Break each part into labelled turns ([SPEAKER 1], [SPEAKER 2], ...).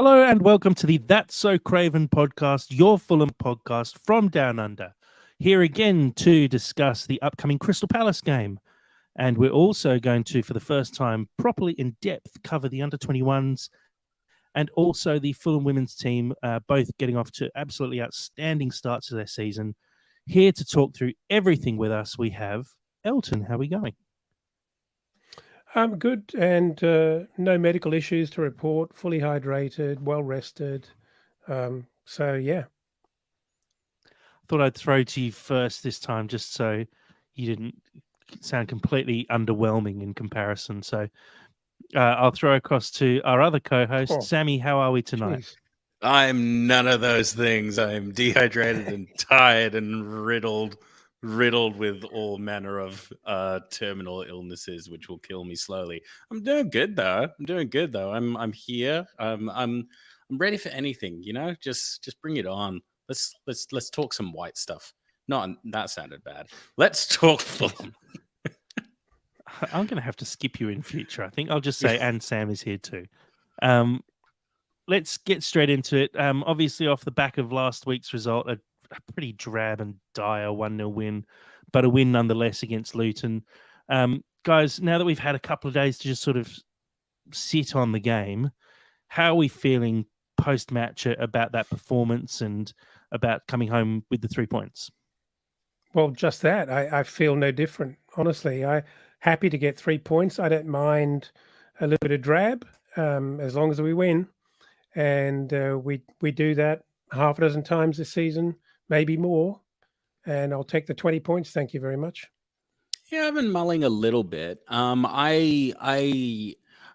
[SPEAKER 1] Hello and welcome to the That's So Craven podcast, your Fulham podcast from Down Under. Here again to discuss the upcoming Crystal Palace game. And we're also going to, for the first time, properly in depth cover the under-21s and also the Fulham women's team, both getting off to absolutely outstanding starts to their season. Here to talk through everything with us, we have Elton. How are we going?
[SPEAKER 2] I'm good, and no medical issues to report. Fully hydrated, well rested. So yeah,
[SPEAKER 1] Thought I'd throw to you first this time, just so you didn't sound completely underwhelming in comparison. So I'll throw across to our other co-host,
[SPEAKER 2] Oh,
[SPEAKER 1] Sammy. How are we tonight?
[SPEAKER 2] jeez.
[SPEAKER 3] I'm none of those things. I'm dehydrated and tired and riddled with all manner of terminal illnesses, which will kill me slowly. I'm doing good though. I'm here. I'm ready for anything. You know, just bring it on. Let's talk some white stuff. No, that sounded bad. Let's talk Fulham.
[SPEAKER 1] I'm going to have to skip you in future. I think I'll just say, and Sam is here too. Let's get straight into it. Obviously, off the back of last week's result, a pretty drab and dire 1-0 win, but a win nonetheless against Luton. Guys, now that we've had a couple of days to just sort of sit on the game, how are we feeling post-match about that performance and about coming home with the 3 points?
[SPEAKER 2] Well, just that. I feel no different. Honestly, I'm happy to get 3 points. I don't mind a little bit of drab as long as we win, and we do that half a dozen times this season, maybe more. And I'll take the 20 points. Thank you very much.
[SPEAKER 3] Yeah, I've been mulling a little bit. I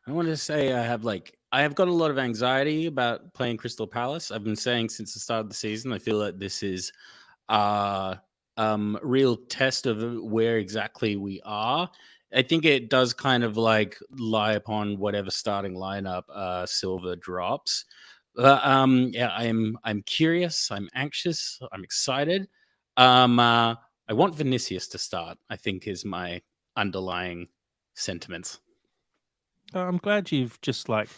[SPEAKER 3] want to say I have got a lot of anxiety about playing Crystal Palace. I've been saying since the start of the season, I feel that this is a real test of where exactly we are. I think it does kind of like lie upon whatever starting lineup Silva drops. Yeah, I'm curious. I'm anxious. I'm excited. I want Vinicius to start, I think, is my underlying sentiments.
[SPEAKER 1] I'm glad you've just like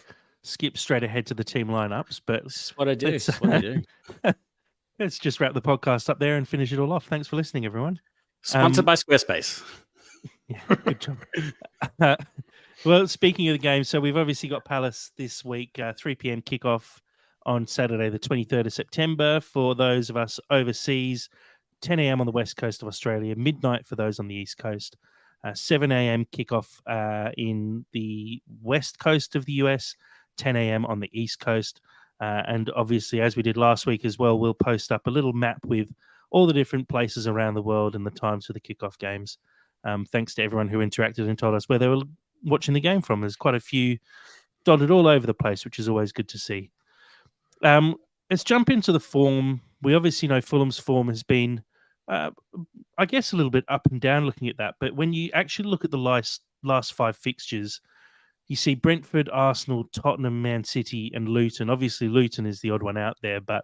[SPEAKER 1] skipped straight ahead to the team lineups, but
[SPEAKER 3] This is what I do.
[SPEAKER 1] Let's just wrap the podcast up there and finish it all off. Thanks for listening, everyone.
[SPEAKER 3] Sponsored by Squarespace.
[SPEAKER 1] Yeah, good job. Well, speaking of the game, so we've obviously got Palace this week, 3 p.m. kickoff on Saturday, the 23rd of September. For those of us overseas, 10 a.m. on the west coast of Australia, midnight for those on the east coast, 7 a.m. kickoff in the west coast of the US, 10 a.m. on the east coast. And obviously, as we did last week as well, we'll post up a little map with all the different places around the world and the times for the kickoff games. Thanks to everyone who interacted and told us where they were watching the game from. There's quite a few dotted all over the place, which is always good to see. Let's jump into the form. We obviously know Fulham's form has been, I guess, a little bit up and down looking at that. But when you actually look at the last 5 fixtures, you see Brentford, Arsenal, Tottenham, Man City, and Luton. Obviously, Luton is the odd one out there, but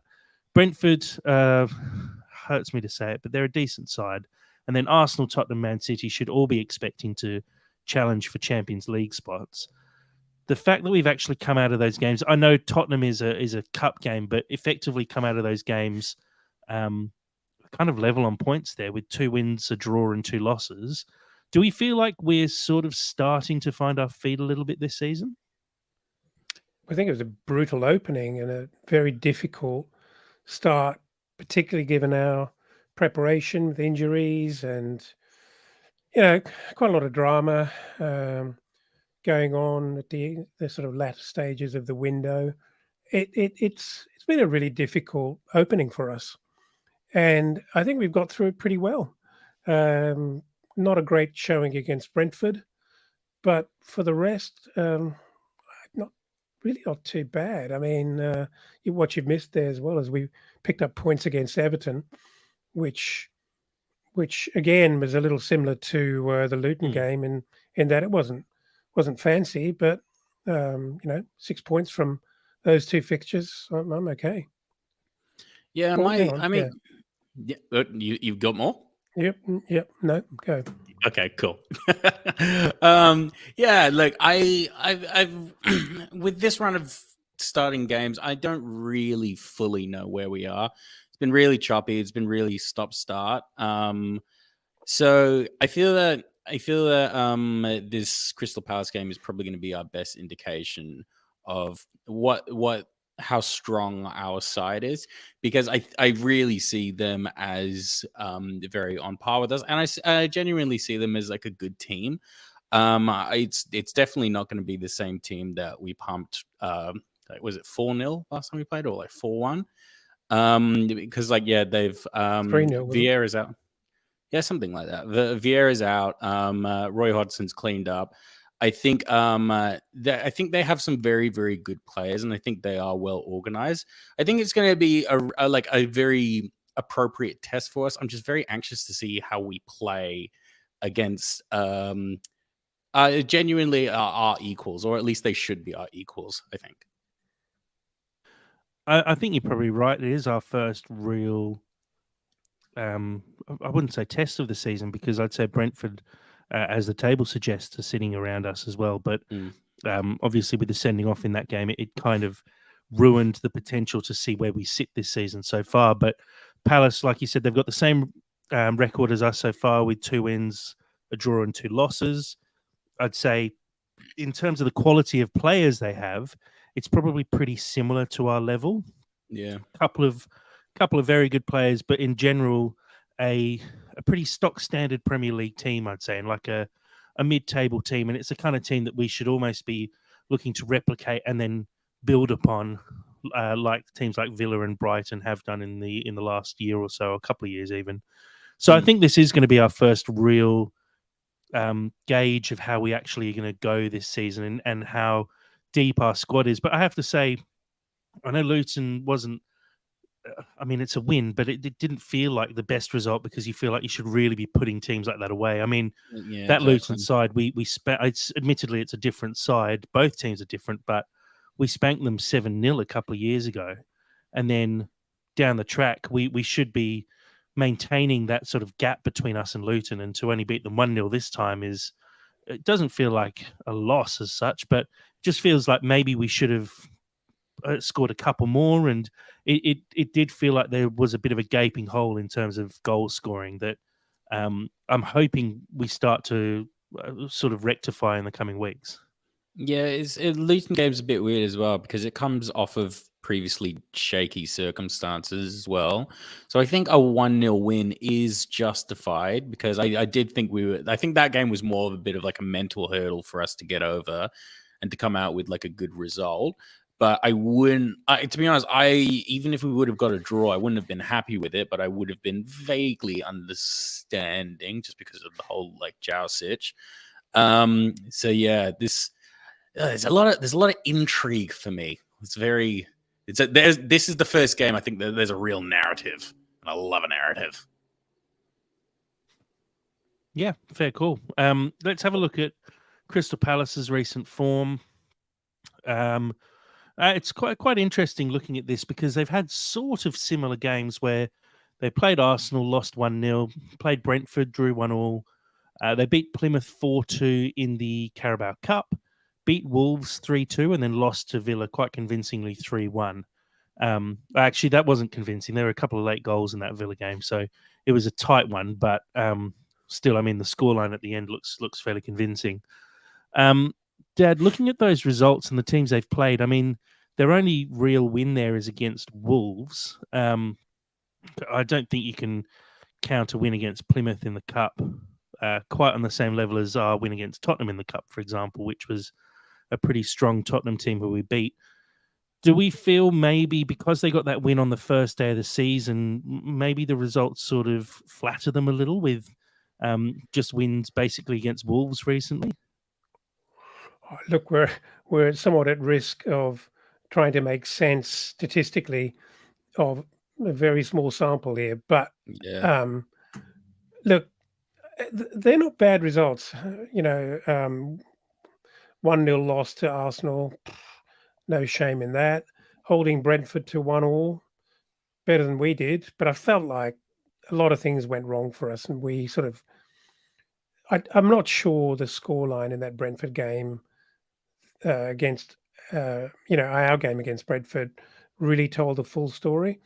[SPEAKER 1] Brentford hurts me to say it, but they're a decent side. And then Arsenal, Tottenham, Man City should all be expecting to challenge for Champions League spots. The fact that we've actually come out of those games, I know Tottenham is a cup game, but effectively come out of those games kind of level on points there with 2 wins, a draw, and 2 losses. Do we feel like we're sort of starting to find our feet a little bit this season?
[SPEAKER 2] I think it was a brutal opening and a very difficult start, particularly given our preparation with injuries and, quite a lot of drama going on at the sort of latter stages of the window. It's been a really difficult opening for us, and I think we've got through it pretty well. Not a great showing against Brentford, but for the rest, not too bad. I mean, what you've missed there as well is we picked up points against Everton, which again was a little similar to the Luton game in that it wasn't fancy, but 6 points from those 2 fixtures, I'm okay.
[SPEAKER 3] Yeah, you've got more?
[SPEAKER 2] Yep. No, go.
[SPEAKER 3] Okay, cool. Yeah, look, I've with this run of starting games, I don't really fully know where we are. It's been really choppy. It's been really stop-start. So I feel that this Crystal Palace game is probably going to be our best indication of how strong our side is, because I really see them as very on par with us, and I genuinely see them as like a good team. It's definitely not going to be the same team that we pumped. Was it 4-0 last time we played, or like 4-1? Because they've
[SPEAKER 2] 3-0,
[SPEAKER 3] Vieira's out. Yeah, something like that. Vieira's out. Roy Hodgson's cleaned up. I think they have some very, very good players, and I think they are well organized. I think it's going to be a very appropriate test for us. I'm just very anxious to see how we play against genuinely our equals, or at least they should be our equals, I think.
[SPEAKER 1] I think you're probably right. It is our first real, I wouldn't say test of the season, because I'd say Brentford, as the table suggests, are sitting around us as well. But obviously, with the sending off in that game, it kind of ruined the potential to see where we sit this season so far. But Palace, like you said, they've got the same record as us so far, with 2 wins, a draw, and 2 losses. I'd say, in terms of the quality of players they have, it's probably pretty similar to our level.
[SPEAKER 3] Yeah,
[SPEAKER 1] couple of very good players, but in general, a pretty stock standard Premier League team, I'd say, and like a mid-table team. And it's the kind of team that we should almost be looking to replicate and then build upon, like teams like Villa and Brighton have done in the last year or so, a couple of years even. So I think this is going to be our first real gauge of how we actually are going to go this season, and how deep our squad is. But I have to say, I know Luton wasn't, I mean, it's a win, but it didn't feel like the best result, because you feel like you should really be putting teams like that away. I mean, that exactly. Luton side, we admittedly, it's a different side. Both teams are different, but we spanked them 7-0 a couple of years ago. And then down the track, we should be maintaining that sort of gap between us and Luton, and to only beat them 1-0 this time it doesn't feel like a loss as such, but just feels like maybe we should have scored a couple more, and it did feel like there was a bit of a gaping hole in terms of goal scoring that I'm hoping we start to sort of rectify in the coming weeks.
[SPEAKER 3] Yeah, Luton game's a bit weird as well, because it comes off of previously shaky circumstances as well. So I think a 1-0 win is justified, because I did think I think that game was more of a bit of like a mental hurdle for us to get over and to come out with like a good result. But I wouldn't, to be honest, even if we would have got a draw, I wouldn't have been happy with it, but I would have been vaguely understanding, just because of the whole like Jow sitch. So yeah, there's a lot of intrigue for me. This is the first game I think that there's a real narrative, and I love a narrative.
[SPEAKER 1] Yeah, fair call. Let's have a look at Crystal Palace's recent form. It's quite interesting looking at this, because they've had sort of similar games where they played Arsenal, lost 1-0, played Brentford, drew 1-1. They beat Plymouth 4-2 in the Carabao Cup, beat Wolves 3-2, and then lost to Villa quite convincingly 3-1. Actually, that wasn't convincing. There were a couple of late goals in that Villa game, so it was a tight one. But still, I mean, the scoreline at the end looks fairly convincing. Dad, looking at those results and the teams they've played, I mean, their only real win there is against Wolves. I don't think you can count a win against Plymouth in the Cup quite on the same level as our win against Tottenham in the Cup, for example, which was a pretty strong Tottenham team who we beat. Do we feel maybe because they got that win on the first day of the season, maybe the results sort of flatter them a little with just wins basically against Wolves recently?
[SPEAKER 2] Look, we're somewhat at risk of trying to make sense statistically of a very small sample here, but look, they're not bad results. 1-0 loss to Arsenal, no shame in that. Holding Brentford to 1-1, better than we did, but I felt like a lot of things went wrong for us, and we sort of. I'm not sure the scoreline in that Brentford game against our game against Brentford really told the full story.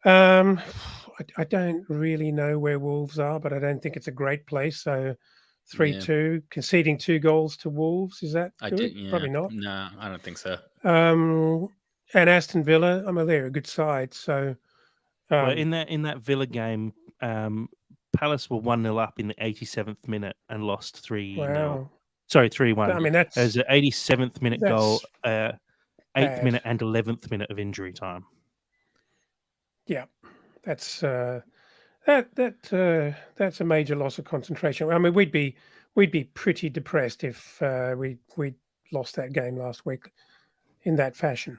[SPEAKER 2] I don't really know where Wolves are, but I don't think it's a great place. So 3-2, conceding 2 goals to Wolves, is that good? Probably not.
[SPEAKER 3] No, I don't think so.
[SPEAKER 2] And Aston Villa, they're a good side. So
[SPEAKER 1] well, in that Villa game, Palace were 1-0 up in the 87th minute and lost 3-0.
[SPEAKER 2] wow.
[SPEAKER 1] Sorry, 3-1.
[SPEAKER 2] I mean,
[SPEAKER 1] There's an 87th minute goal,
[SPEAKER 2] that's
[SPEAKER 1] 8th
[SPEAKER 2] bad.
[SPEAKER 1] minute and 11th minute of injury time.
[SPEAKER 2] Yeah, that's that's a major loss of concentration. I mean, we'd be pretty depressed if we lost that game last week in that fashion.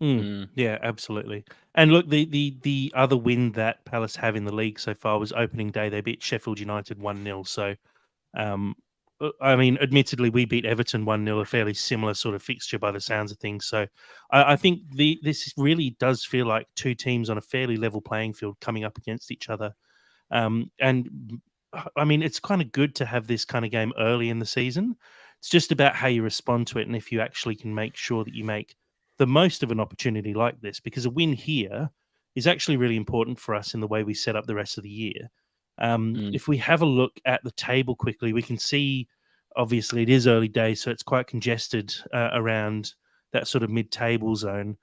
[SPEAKER 1] Yeah, absolutely. And look, the other win that Palace have in the league so far was opening day. They beat Sheffield United 1-0. So, I mean, admittedly, we beat Everton 1-0, a fairly similar sort of fixture by the sounds of things. So, I think this really does feel like two teams on a fairly level playing field coming up against each other. And I mean, it's kind of good to have this kind of game early in the season. It's just about how you respond to it and if you actually can make sure that you make the most of an opportunity like this, because a win here is actually really important for us in the way we set up the rest of the year. If we have a look at the table quickly, we can see obviously it is early days, so it's quite congested around that sort of mid-table zone.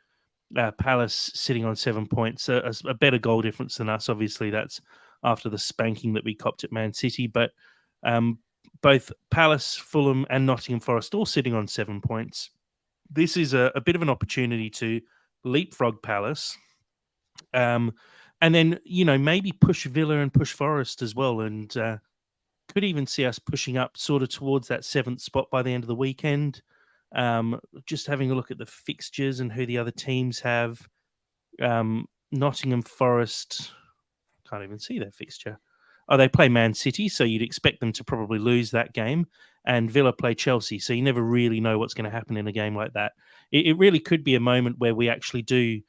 [SPEAKER 1] Palace sitting on 7 points, a better goal difference than us. Obviously, that's after the spanking that we copped at Man City. But both Palace, Fulham, and Nottingham Forest all sitting on 7 points. This is a bit of an opportunity to leapfrog Palace, and then maybe push Villa and push Forest as well, and could even see us pushing up sort of towards that 7th spot by the end of the weekend. Just having a look at the fixtures and who the other teams have. Nottingham Forest, can't even see their fixture. Oh, they play Man City, so you'd expect them to probably lose that game. And Villa play Chelsea, so you never really know what's going to happen in a game like that. It really could be a moment where we actually do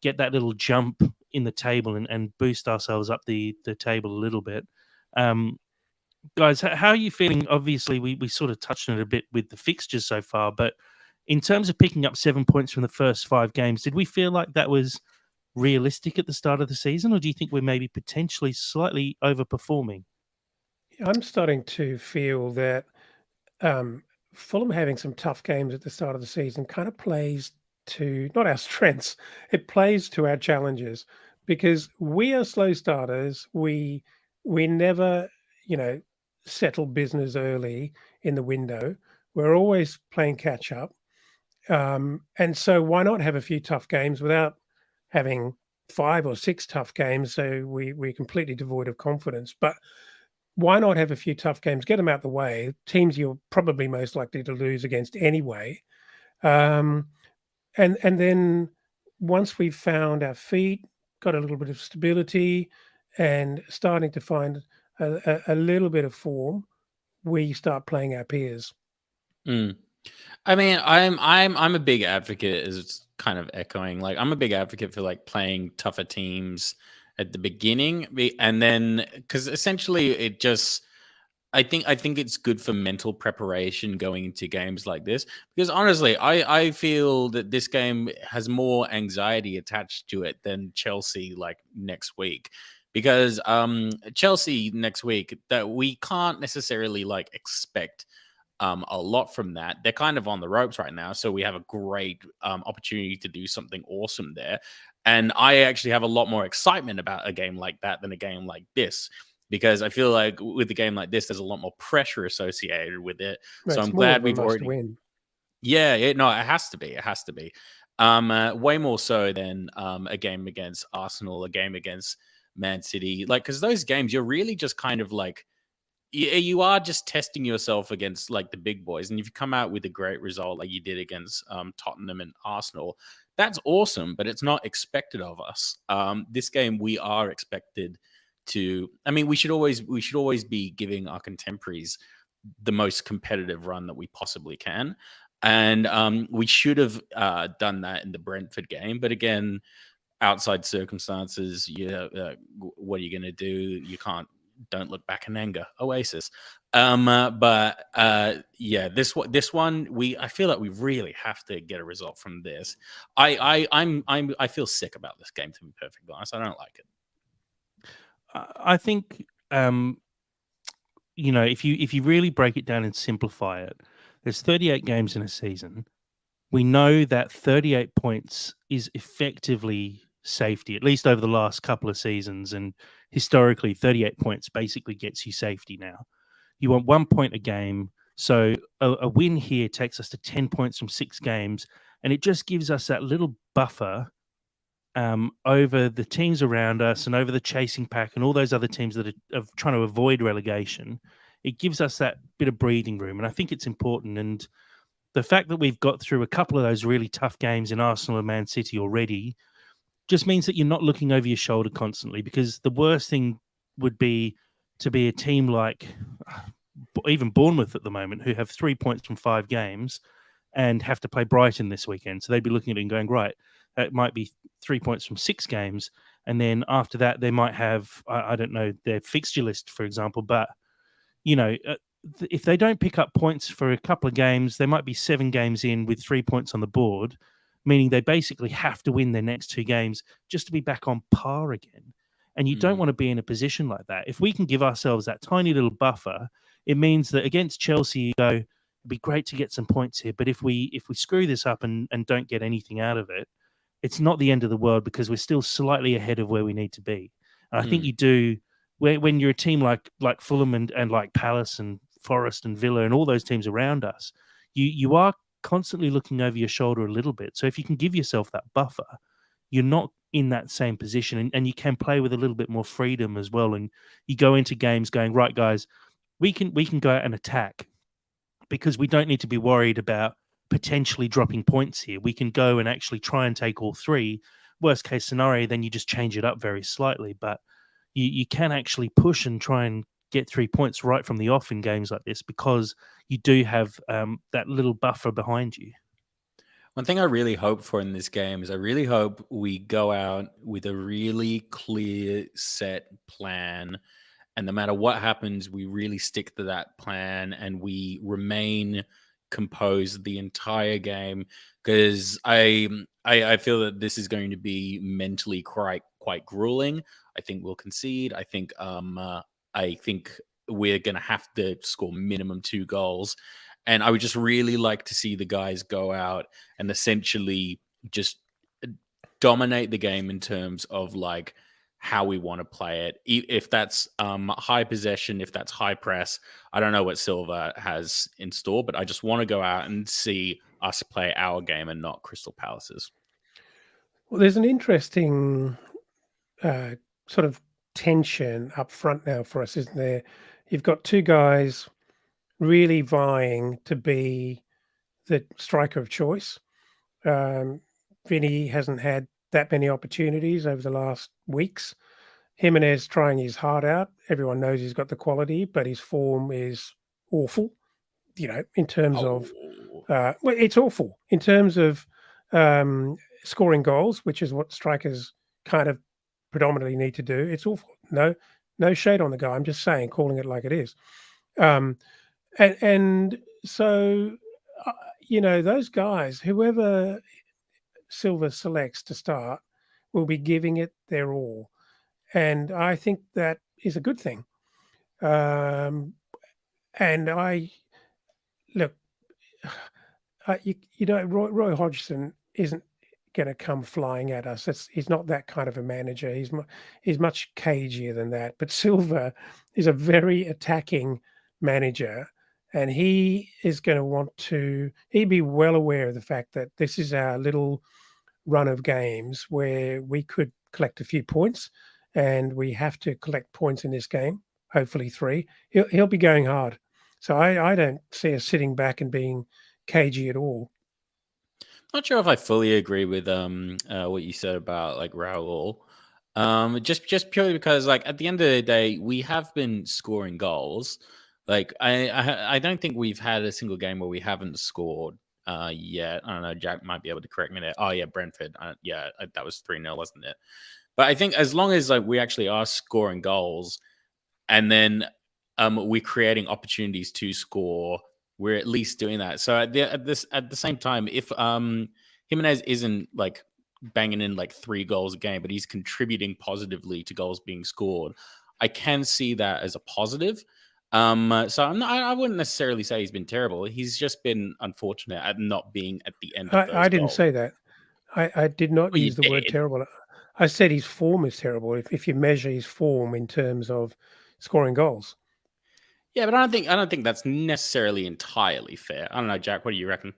[SPEAKER 1] get that little jump in the table and boost ourselves up the table a little bit. Guys, how are you feeling? Obviously, we sort of touched on it a bit with the fixtures so far, but in terms of picking up 7 points from the first 5 games, did we feel like that was realistic at the start of the season, or do you think we're maybe potentially slightly overperforming?
[SPEAKER 2] I'm starting to feel that Fulham having some tough games at the start of the season kind of plays to not our strengths, it plays to our challenges, because we are slow starters. We never, settle business early in the window. We're always playing catch up. And so why not have a few tough games without having 5 or 6 tough games? So we're completely devoid of confidence. But why not have a few tough games, get them out the way, teams you're probably most likely to lose against anyway. And then once we've found our feet, got a little bit of stability and starting to find a little bit of form, we start playing our peers.
[SPEAKER 3] I mean, I'm a big advocate, as it's kind of echoing. Like, I'm a big advocate for like playing tougher teams at the beginning, and then because essentially it just, I think it's good for mental preparation going into games like this. Because honestly, I feel that this game has more anxiety attached to it than Chelsea like next week. Because Chelsea next week, that we can't necessarily like expect a lot from that. They're kind of on the ropes right now, so we have a great opportunity to do something awesome there. And I actually have a lot more excitement about a game like that than a game like this, because I feel like with a game like this, there's a lot more pressure associated with it.
[SPEAKER 2] No,
[SPEAKER 3] So
[SPEAKER 2] it's
[SPEAKER 3] I'm
[SPEAKER 2] more
[SPEAKER 3] glad
[SPEAKER 2] of a
[SPEAKER 3] we've
[SPEAKER 2] must
[SPEAKER 3] already.
[SPEAKER 2] win.
[SPEAKER 3] Yeah, no, it has to be. It has to be. Way more so than a game against Arsenal, a game against Man City. Like, because those games, you're really just kind of like, you are just testing yourself against like the big boys. And if you come out with a great result like you did against Tottenham and Arsenal, that's awesome, but it's not expected of us. This game, we are expected to. I mean, we should always be giving our contemporaries the most competitive run that we possibly can, and we should have done that in the Brentford game. But again, outside circumstances, what are you going to do? You can't don't look back in anger. Oasis. But yeah, this one I feel like we really have to get a result from this. I feel sick about this game, to be perfectly honest. I don't like it.
[SPEAKER 1] I think if you really break it down and simplify it, there's 38 games in a season. We know that 38 points is effectively safety, at least over the last couple of seasons, and historically 38 points basically gets you safety now. You want 1 point a game, so a win here takes us to 10 points from 6 games, and it just gives us that little buffer over the teams around us and over the chasing pack and all those other teams that are trying to avoid relegation. It gives us that bit of breathing room, and I think it's important. And the fact that we've got through a couple of those really tough games in Arsenal and Man City already just means that you're not looking over your shoulder constantly, because the worst thing would be to be a team like even Bournemouth at the moment, who have 3 points from 5 games and have to play Brighton this weekend. So they'd be looking at it and going, right, it might be 3 points from 6 games. And then after that, they might have, I don't know, their fixture list, for example. But, if they don't pick up points for a couple of games, they might be 7 games in with 3 points on the board, meaning they basically have to win their next 2 games just to be back on par again. And you don't want to be in a position like that. If we can give ourselves that tiny little buffer, it means that against Chelsea, you go, it'd be great to get some points here. But if we screw this up and don't get anything out of it, it's not the end of the world, because we're still slightly ahead of where we need to be. And I think you do, when you're a team like Fulham and like Palace and Forest and Villa and all those teams around us, you are constantly looking over your shoulder a little bit. So if you can give yourself that buffer, you're not in that same position, and you can play with a little bit more freedom as well. And you go into games going, right, guys, we can go out and attack, because we don't need to be worried about potentially dropping points here. We can go and actually try and take all 3. Worst case scenario, then you just change it up very slightly. But you can actually push and try and get 3 points right from the off in games like this, because you do have that little buffer behind you.
[SPEAKER 3] One thing I really hope for in this game is I really hope we go out with a really clear set plan, and no matter what happens, we really stick to that plan and we remain composed the entire game, because I feel that this is going to be mentally quite grueling. I think we'll concede. I think we're going to have to score minimum 2 goals. And I would just really like to see the guys go out and essentially just dominate the game in terms of like how we want to play it. If that's high possession, if that's high press, I don't know what Silva has in store, but I just want to go out and see us play our game and not Crystal Palace's.
[SPEAKER 2] Well, there's an interesting sort of tension up front now for us, isn't there? You've got 2 guys really vying to be the striker of choice. Vinny hasn't had that many opportunities over the last weeks. Jimenez trying his heart out. Everyone knows he's got the quality, but his form is awful. In terms of well, it's awful in terms of scoring goals, which is what strikers kind of predominantly need to do. It's awful. No shade on the guy. I'm just saying, calling it like it is. And so, those guys, whoever Silva selects to start, will be giving it their all. And I think that is a good thing. And Roy Hodgson isn't going to come flying at us. He's not that kind of a manager. He's much cagier than that. But Silva is a very attacking manager, and he is going to want to. He'd be well aware of the fact that this is our little run of games where we could collect a few points, and we have to collect points in this game. Hopefully 3. He'll be going hard. So I don't see us sitting back and being cagey at all.
[SPEAKER 3] Not sure if I fully agree with what you said about like Raul. Just purely because like at the end of the day, we have been scoring goals. Like I don't think we've had a single game where we haven't scored yet. I don't know. Jack might be able to correct me there. Oh yeah, Brentford. That was 3-0, wasn't it? But I think as long as like we actually are scoring goals, and then we're creating opportunities to score. We're at least doing that. So at the same time, if Jimenez isn't like banging in like 3 goals a game, but he's contributing positively to goals being scored, I can see that as a positive. So I wouldn't necessarily say he's been terrible. He's just been unfortunate at not being at the end of those
[SPEAKER 2] I didn't
[SPEAKER 3] goals.
[SPEAKER 2] say that. I did not
[SPEAKER 3] Well, you
[SPEAKER 2] use the word
[SPEAKER 3] did.
[SPEAKER 2] terrible. I said his form is terrible. If you measure his form in terms of scoring goals,
[SPEAKER 3] Yeah, but I don't think that's necessarily entirely fair. I don't know, Jack. What do you reckon?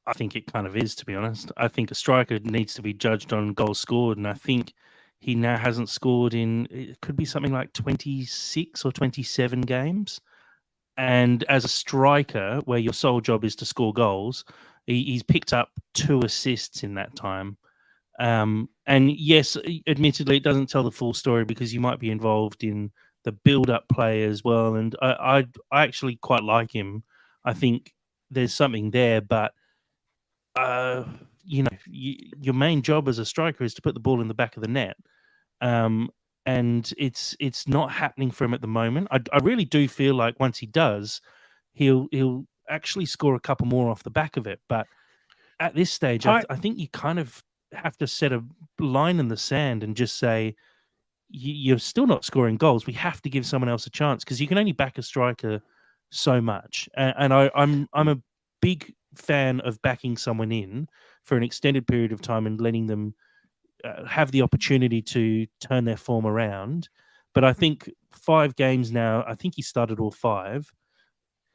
[SPEAKER 1] I think it kind of is, to be honest. I think a striker needs to be judged on goals scored, and I think he now hasn't scored in, it could be something like 26 or 27 games. And as a striker, where your sole job is to score goals, he's picked up 2 assists in that time. And yes, admittedly, it doesn't tell the full story because you might be involved in the build-up play as well. And I actually quite like him. I think there's something there, but your main job as a striker is to put the ball in the back of the net. And it's not happening for him at the moment. I really do feel like once he does, he'll actually score a couple more off the back of it. But at this stage, I think you kind of have to set a line in the sand and just say you're still not scoring goals. We have to give someone else a chance because you can only back a striker so much. And I'm a big fan of backing someone in for an extended period of time and letting them have the opportunity to turn their form around. But I think 5 games now, I think he started all 5.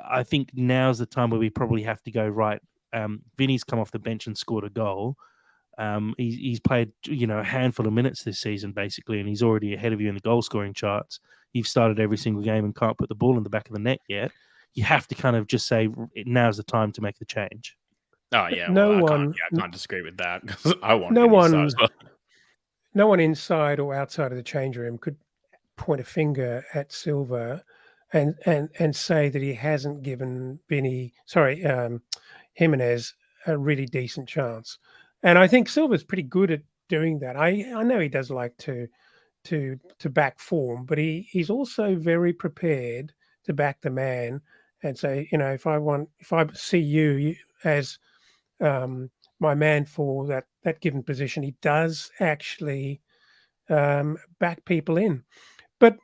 [SPEAKER 1] I think now's the time where we probably have to go, right. Vinny's come off the bench and scored a goal. He's played, a handful of minutes this season, basically, and he's already ahead of you in the goal scoring charts. You've started every single game and can't put the ball in the back of the net yet. You have to kind of just say now's the time to make the change.
[SPEAKER 3] Oh yeah, I can't disagree with that because I want
[SPEAKER 2] no
[SPEAKER 3] Vinny to
[SPEAKER 2] one,
[SPEAKER 3] start as well.
[SPEAKER 2] no one inside or outside of the change room could point a finger at Silva and say that he hasn't given Jimenez a really decent chance. And I think Silva's pretty good at doing that. I know he does like to back form, but he's also very prepared to back the man and say, if I see you as my man for that given position, he does actually back people in. But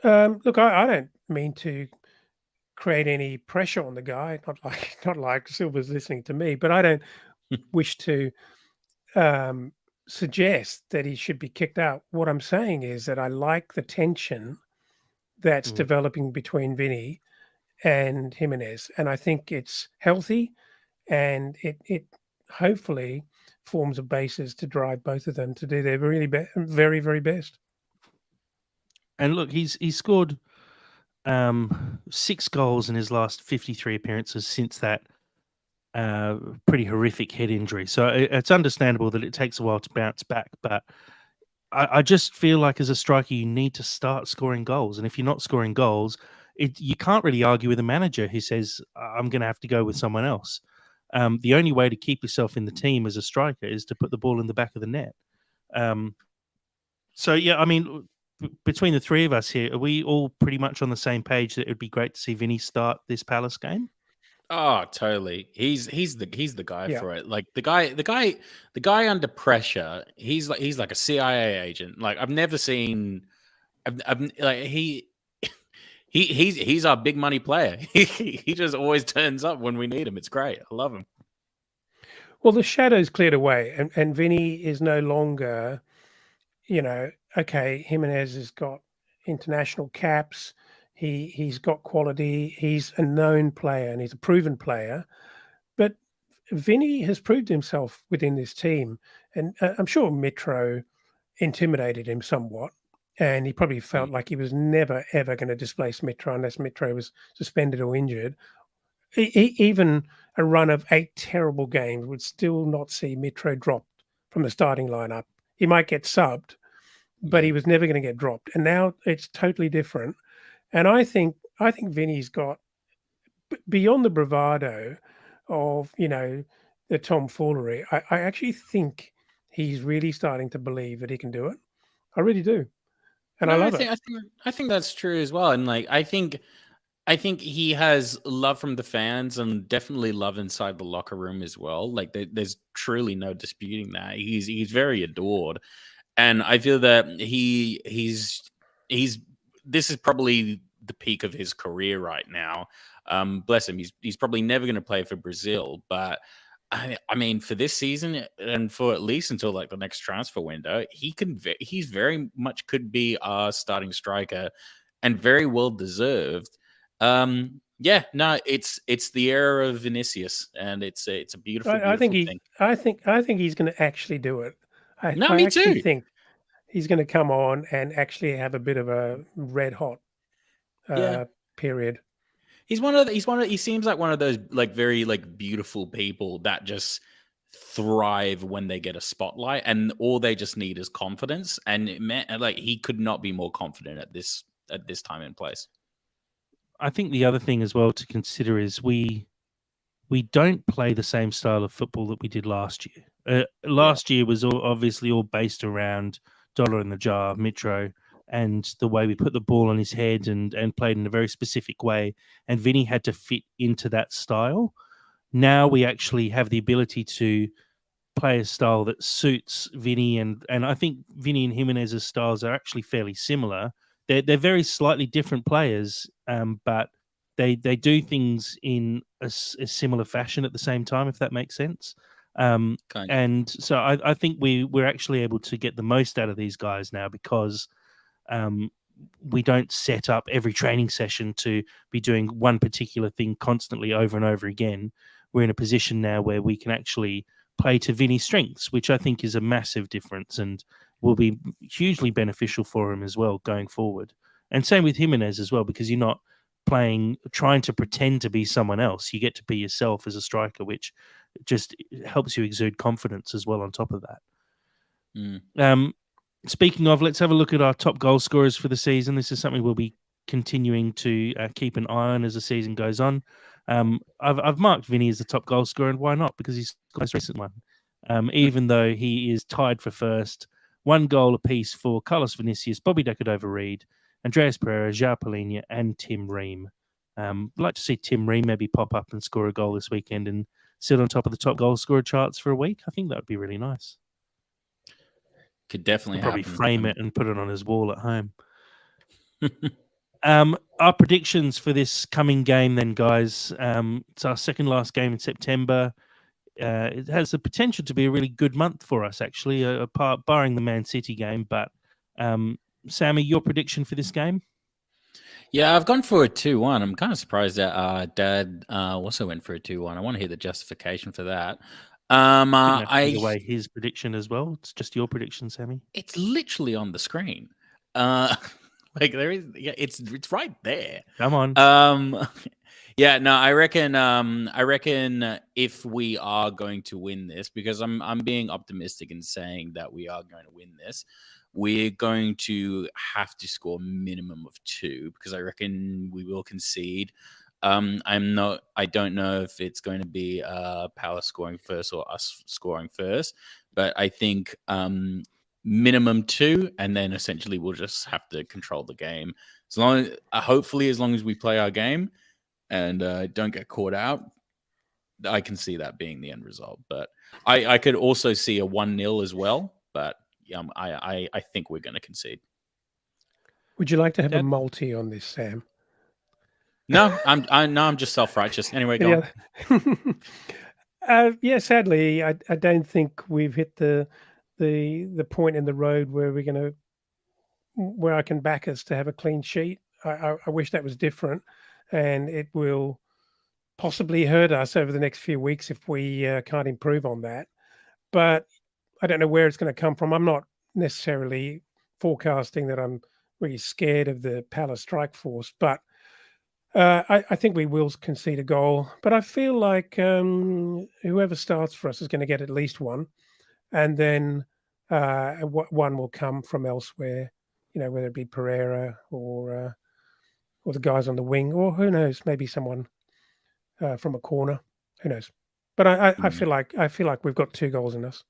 [SPEAKER 2] look, I don't mean to create any pressure on the guy. Not like Silva's listening to me, but I don't wish to suggest that he should be kicked out. What I'm saying is that I like the tension that's developing between Vinny and Jimenez, and I think it's healthy, and it hopefully forms a basis to drive both of them to do their very, very best.
[SPEAKER 1] And look, he's scored 6 goals in his last 53 appearances since that pretty horrific head injury. So it's understandable that it takes a while to bounce back. But I just feel like as a striker, you need to start scoring goals. And if you're not scoring goals, you can't really argue with a manager who says, I'm going to have to go with someone else. The only way to keep yourself in the team as a striker is to put the ball in the back of the net. So, yeah, I mean, between the 3 of us here, are we all pretty much on the same page that it would be great to see Vinny start this Palace game?
[SPEAKER 3] Oh, totally. He's the guy for it. Like the guy under pressure. He's like a CIA agent. Like I've never seen. I've like he's our big money player. He just always turns up when we need him. It's great. I love him.
[SPEAKER 2] Well, the shadows cleared away, and Vinny is no longer, okay, Jimenez has got international caps. He's got quality. He's a known player and he's a proven player. But Vinny has proved himself within this team, and I'm sure Mitro intimidated him somewhat, and he probably felt like he was never ever going to displace Mitro unless Mitro was suspended or injured. Even a run of 8 terrible games would still not see Mitro dropped from the starting lineup. He might get subbed, but he was never going to get dropped. And now it's totally different. And I think Vinny's got, beyond the bravado of, the tomfoolery, I actually think he's really starting to believe that he can do it. I really do. and
[SPEAKER 3] No,
[SPEAKER 2] I
[SPEAKER 3] I
[SPEAKER 2] love
[SPEAKER 3] think
[SPEAKER 2] it.
[SPEAKER 3] I think that's true as well. And like I think he has love from the fans and definitely love inside the locker room as well. Like there's truly no disputing that. He's very adored, and I feel that he's this is probably the peak of his career right now. Bless him. He's probably never going to play for Brazil, but I mean, for this season and for at least until like the next transfer window, he's very much could be our starting striker, and very well deserved. Yeah, no, it's the era of Vinicius, and it's a beautiful,
[SPEAKER 2] I think
[SPEAKER 3] beautiful
[SPEAKER 2] he,
[SPEAKER 3] thing.
[SPEAKER 2] I think he's going to actually do it.
[SPEAKER 3] No,
[SPEAKER 2] I
[SPEAKER 3] me
[SPEAKER 2] actually
[SPEAKER 3] too.
[SPEAKER 2] think he's going to come on and actually have a bit of a red hot
[SPEAKER 3] Yeah.
[SPEAKER 2] period.
[SPEAKER 3] He seems like one of those like very like beautiful people that just thrive when they get a spotlight, and all they just need is confidence. And like he could not be more confident at this time and place.
[SPEAKER 1] I think the other thing as well to consider is we don't play the same style of football that we did last year. Last year was obviously all based around dollar in the jar, Mitro, and the way we put the ball on his head and played in a very specific way. And Vinny had to fit into that style. Now we actually have the ability to play a style that suits Vinny, and I think Vinny and Jimenez's styles are actually fairly similar. They're very slightly different players, but they do things in a similar fashion at the same time, if that makes sense.
[SPEAKER 3] Kind of.
[SPEAKER 1] And so I think we're actually able to get the most out of these guys now because we don't set up every training session to be doing one particular thing constantly over and over again. We're in a position now where we can actually play to Vinny's strengths, which I think is a massive difference and will be hugely beneficial for him as well going forward. And same with Jimenez as well, because you're not trying to pretend to be someone else. You get to be yourself as a striker, which just helps you exude confidence as well on top of that. Speaking of, let's have a look at our top goal scorers for the season. This is something we'll be continuing to keep an eye on as the season goes on. I've marked Vinny as the top goal scorer, and why not? Because he's the most recent one. Even though he is tied for first, 1 goal apiece for Carlos Vinicius, Bobby Decordova-Reid, Andreas Pereira, João Palhinha, and Tim Ream. I'd like to see Tim Ream maybe pop up and score a goal this weekend and sit on top of the top goal scorer charts for a week. I think that would be really nice.
[SPEAKER 3] Could definitely
[SPEAKER 1] probably
[SPEAKER 3] happen.
[SPEAKER 1] frame it and put it on his wall at home. Our predictions for this coming game then, guys. It's our second last game in September. It has the potential to be a really good month for us, actually, barring the Man City game. But Sammy, your prediction for this game?
[SPEAKER 3] Yeah, I've gone for a 2-1. I'm kind of surprised that Dad also went for a 2-1. I want to hear the justification for that.
[SPEAKER 1] I give away his prediction as well. It's just your prediction, Sammy.
[SPEAKER 3] It's literally on the screen. Like there is, yeah, it's right there.
[SPEAKER 1] Come on.
[SPEAKER 3] Yeah, no, I reckon if we are going to win this, because I'm being optimistic in saying that we are going to win this, we're going to have to score a minimum of 2, because I reckon we will concede. I don't know if it's going to be Palace scoring first or us scoring first, but I think minimum 2, and then essentially we'll just have to control the game. Hopefully, as long as we play our game and don't get caught out, I can see that being the end result. But I could also see a 1-0 as well. But I think we're going to concede.
[SPEAKER 2] Would you like to have a multi on this, Sam?
[SPEAKER 3] No, I'm just self-righteous. Anyway, go
[SPEAKER 2] on. Yeah, sadly, I don't think we've hit the point in the road where I can back us to have a clean sheet. I wish that was different, and it will possibly hurt us over the next few weeks if we can't improve on that. But I don't know where it's going to come from. I'm not necessarily forecasting that I'm really scared of the Palace strike force, but I think we will concede a goal. But I feel like whoever starts for us is going to get at least 1, and then one will come from elsewhere. Whether it be Pereira or the guys on the wing, or who knows, maybe someone from a corner. Who knows? But I feel like we've got 2 goals in us.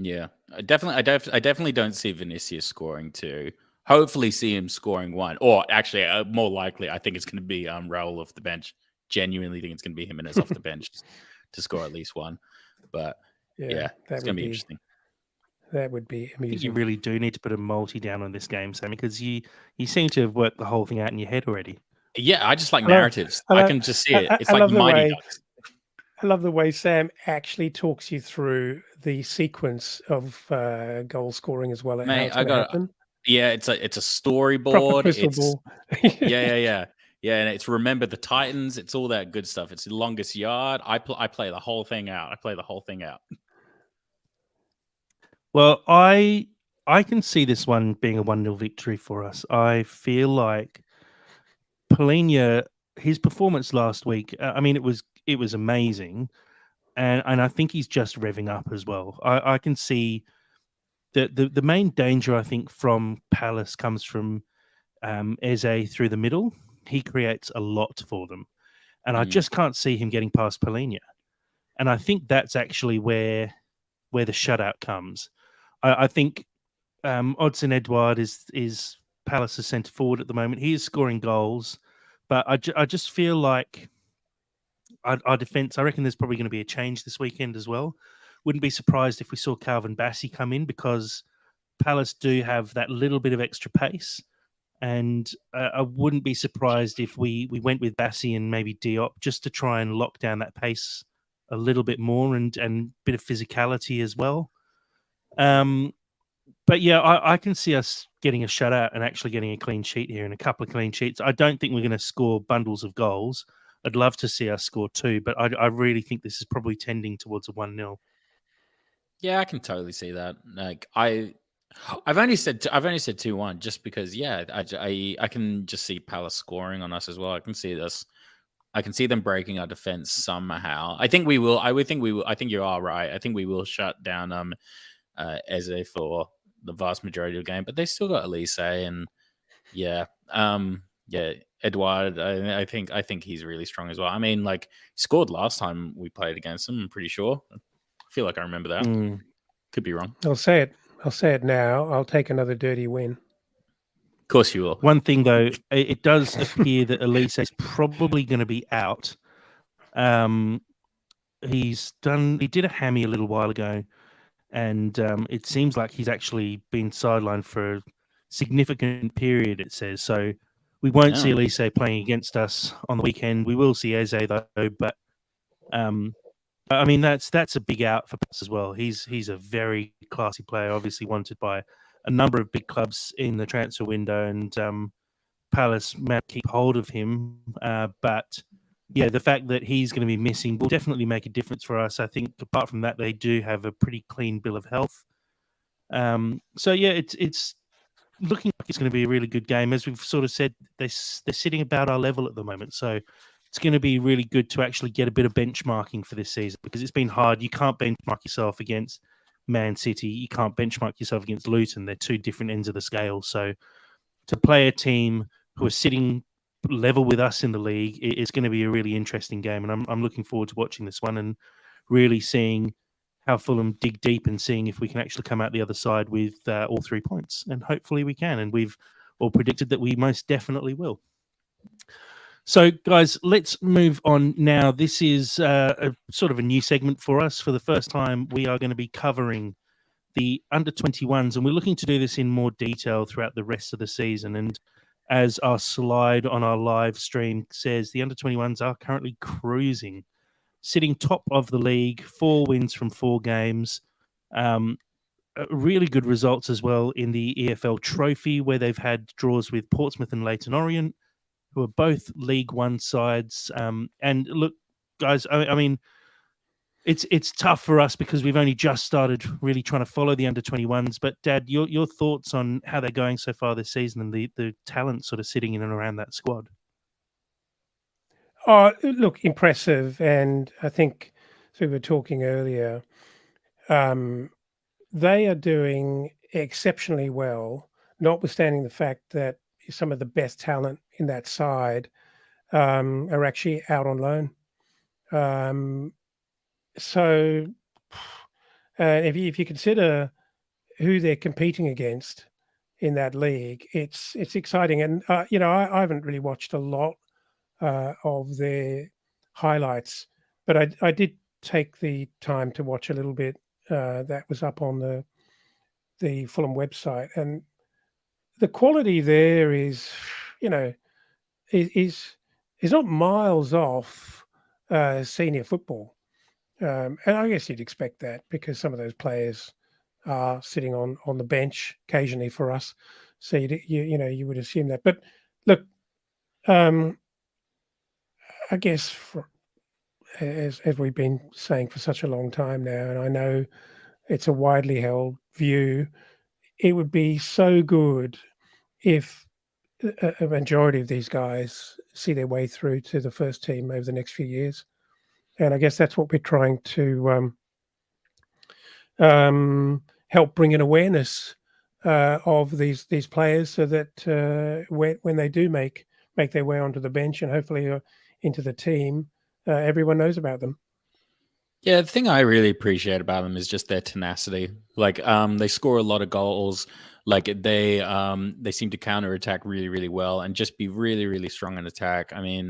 [SPEAKER 3] Yeah, I definitely don't see Vinicius scoring 2. hopefully see him scoring one. Or actually, more likely, I think it's going to be Raul off the bench. Genuinely think it's going to be Jimenez off the bench to score at least one. But yeah it's going to be interesting.
[SPEAKER 2] That would be
[SPEAKER 1] I think you
[SPEAKER 2] amusing.
[SPEAKER 1] really do need to put a multi down on this game, Sammy, because you seem to have worked the whole thing out in your head already.
[SPEAKER 3] Yeah, I just like narratives. I can just see it. It's
[SPEAKER 2] I
[SPEAKER 3] like
[SPEAKER 2] love the
[SPEAKER 3] Mighty
[SPEAKER 2] way-
[SPEAKER 3] Ducks.
[SPEAKER 2] I love the way Sam actually talks you through the sequence of goal scoring as well.
[SPEAKER 3] Mate,
[SPEAKER 2] how it's going to happen.
[SPEAKER 3] Yeah, it's a
[SPEAKER 2] Proper
[SPEAKER 3] storyboard.
[SPEAKER 2] crystal
[SPEAKER 3] It's
[SPEAKER 2] ball.
[SPEAKER 3] yeah, and it's Remember the Titans. It's all that good stuff. It's the longest yard. I play the whole thing out.
[SPEAKER 1] Well, I can see this one being a 1-0 victory for us. I feel like Polina, his performance last week, I mean, it was amazing, and I think he's just revving up as well. I can see that the main danger, I think, from Palace comes from Eze through the middle. He creates a lot for them, and I just can't see him getting past Polina. And I think that's actually where the shutout comes. I think Odson Edouard is Palace's centre forward at the moment. He is scoring goals, but I just feel like our defence, I reckon there's probably going to be a change this weekend as well. Wouldn't be surprised if we saw Calvin Bassey come in, because Palace do have that little bit of extra pace. And I wouldn't be surprised if we went with Bassey and maybe Diop just to try and lock down that pace a little bit more and bit of physicality as well. But yeah, I can see us getting a shutout and actually getting a clean sheet here and a couple of clean sheets. I don't think we're going to score bundles of goals. I'd love to see us score 2, but I really think this is probably tending towards a 1-0.
[SPEAKER 3] Yeah, I can totally see that. Like I've only said 2-1 just because I can just see Palace scoring on us as well. I can see them breaking our defense somehow. I think we will. I think you are right. I think we will shut down Eze for the vast majority of the game, but they still got Elise and Edouard. I think he's really strong as well. I mean, like, he scored last time we played against him. I'm pretty sure. I feel like I remember that. Could be wrong.
[SPEAKER 2] I'll say it now. I'll take another dirty win.
[SPEAKER 3] Of course you will.
[SPEAKER 1] One thing though, it does appear that Elise is probably going to be out. He did a hammy a little while ago, and it seems like he's actually been sidelined for a significant period, it says. So we won't see Elise playing against us on the weekend. We will see Eze though, but I mean that's a big out for us as well. He's a very classy player, obviously wanted by a number of big clubs in the transfer window, and Palace might keep hold of him. But yeah, the fact that he's going to be missing will definitely make a difference for us. I think apart from that, they do have a pretty clean bill of health. So yeah, it's looking like it's going to be a really good game. As we've sort of said, they're sitting about our level at the moment. So it's going to be really good to actually get a bit of benchmarking for this season, because it's been hard. You can't benchmark yourself against Man City. You can't benchmark yourself against Luton. They're two different ends of the scale. So to play a team who are sitting level with us in the league, it's going to be a really interesting game. And I'm looking forward to watching this one and really seeing how Fulham dig deep and seeing if we can actually come out the other side with all 3 points. And hopefully we can. And we've all predicted that we most definitely will. So, guys, let's move on now. This is a sort of a new segment for us. For the first time, we are going to be covering the under-21s, and we're looking to do this in more detail throughout the rest of the season. And as our slide on our live stream says, the under-21s are currently cruising, sitting top of the league, 4 wins from 4 games. Really good results as well in the EFL Trophy, where they've had draws with Portsmouth and Leyton Orient, who are both League One sides. And look, guys, I mean, it's tough for us because we've only just started really trying to follow the under-21s. But Dad, your thoughts on how they're going so far this season and the talent sort of sitting in and around that squad?
[SPEAKER 2] Oh, look, impressive. And I think, as we were talking earlier, they are doing exceptionally well, notwithstanding the fact that some of the best talent in that side are actually out on loan. So if you consider who they're competing against, in that league. It's exciting, and you know, I haven't really watched a lot of their highlights, but I did take the time to watch a little bit that was up on the Fulham website, and the quality there is, you know, is not miles off senior football. And I guess you'd expect that because some of those players are sitting on the bench occasionally for us. So you know, you would assume that. But look, I guess as we've been saying for such a long time now, and I know it's a widely held view, it would be so good if a majority of these guys see their way through to the first team over the next few years. And I guess that's what we're trying to help bring an awareness of these players, so that when they do make their way onto the bench and hopefully into the team, everyone knows about them.
[SPEAKER 3] Yeah, the thing I really appreciate about them is just their tenacity. Like, they score a lot of goals. Like they seem to counterattack really, really well and just be really, really strong in attack. I mean,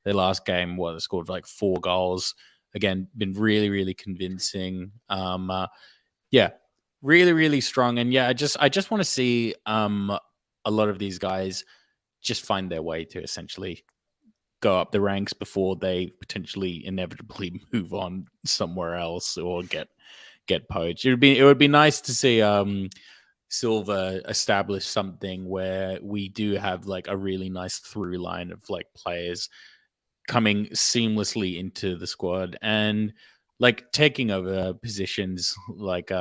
[SPEAKER 3] their last game, they scored like 4 goals. Again, been really, really convincing. Yeah, really, really strong. And yeah, I just want to see a lot of these guys just find their way to essentially go up the ranks before they potentially inevitably move on somewhere else or get poached. It would be nice to see Silva establish something where we do have like a really nice through line of like players coming seamlessly into the squad and like taking over positions like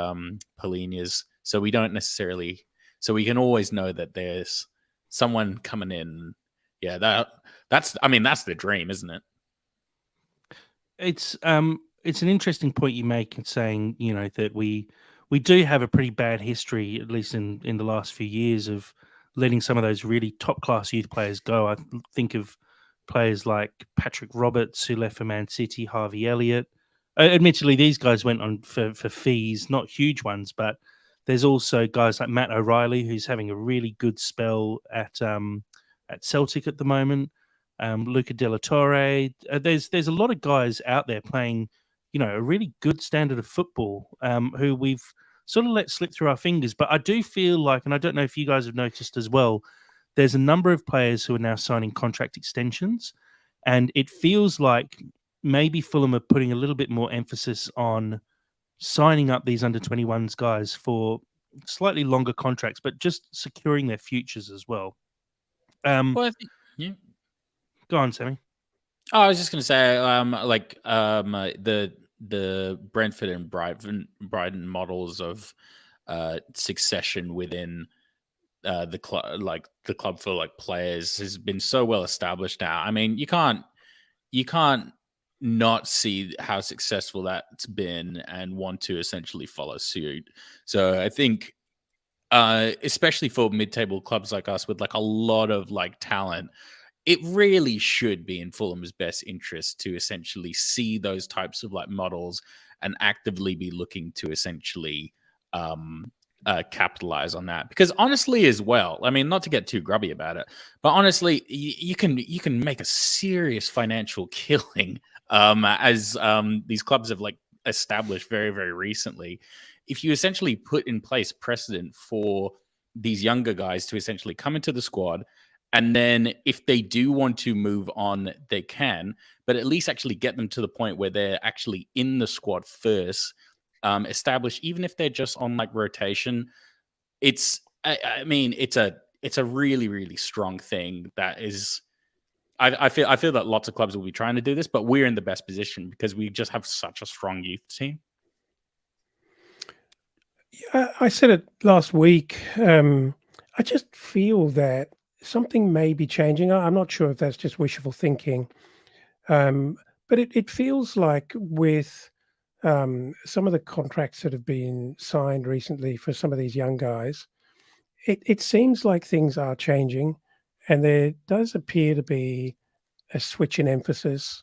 [SPEAKER 3] Polinia's, so we don't necessarily, so we can always know that there's someone coming in. Yeah, that's I mean that's the dream, isn't it?
[SPEAKER 1] It's an interesting point you make in saying, you know, that we do have a pretty bad history, at least in the last few years, of letting some of those really top class youth players go. I think of players like Patrick Roberts, who left for Man City, Harvey Elliott. Admittedly, these guys went on for fees, not huge ones, but there's also guys like Matt O'Reilly, who's having a really good spell at Celtic at the moment. Luca De La Torre. There's a lot of guys out there playing, you know, a really good standard of football, who we've sort of let slip through our fingers. But I do feel like, and I don't know if you guys have noticed as well, there's a number of players who are now signing contract extensions, and it feels like maybe Fulham are putting a little bit more emphasis on signing up these under 21s guys for slightly longer contracts, but just securing their futures as well.
[SPEAKER 3] Well, I think, yeah.
[SPEAKER 1] Go on, Sammy.
[SPEAKER 3] Oh, I was just going to say, the Brentford and Brighton models of succession within the club, like the club for like players, has been so well established now. I mean, you can't not see how successful that's been and want to essentially follow suit. So I think, especially for mid-table clubs like us with like a lot of like talent, it really should be in Fulham's best interest to essentially see those types of like models and actively be looking to essentially capitalize on that. Because honestly, as well, I mean, not to get too grubby about it, but honestly, you can make a serious financial killing, as these clubs have like established very, very recently, if you essentially put in place precedent for these younger guys to essentially come into the squad. And then if they do want to move on, they can, but at least actually get them to the point where they're actually in the squad first, established, even if they're just on like rotation. I mean, it's a really, really strong thing that is, I feel that lots of clubs will be trying to do this, but we're in the best position because we just have such a strong youth team.
[SPEAKER 2] Yeah, I said it last week. I just feel that something may be changing. I'm not sure if that's just wishful thinking, but it feels like with some of the contracts that have been signed recently for some of these young guys, it seems like things are changing, and there does appear to be a switch in emphasis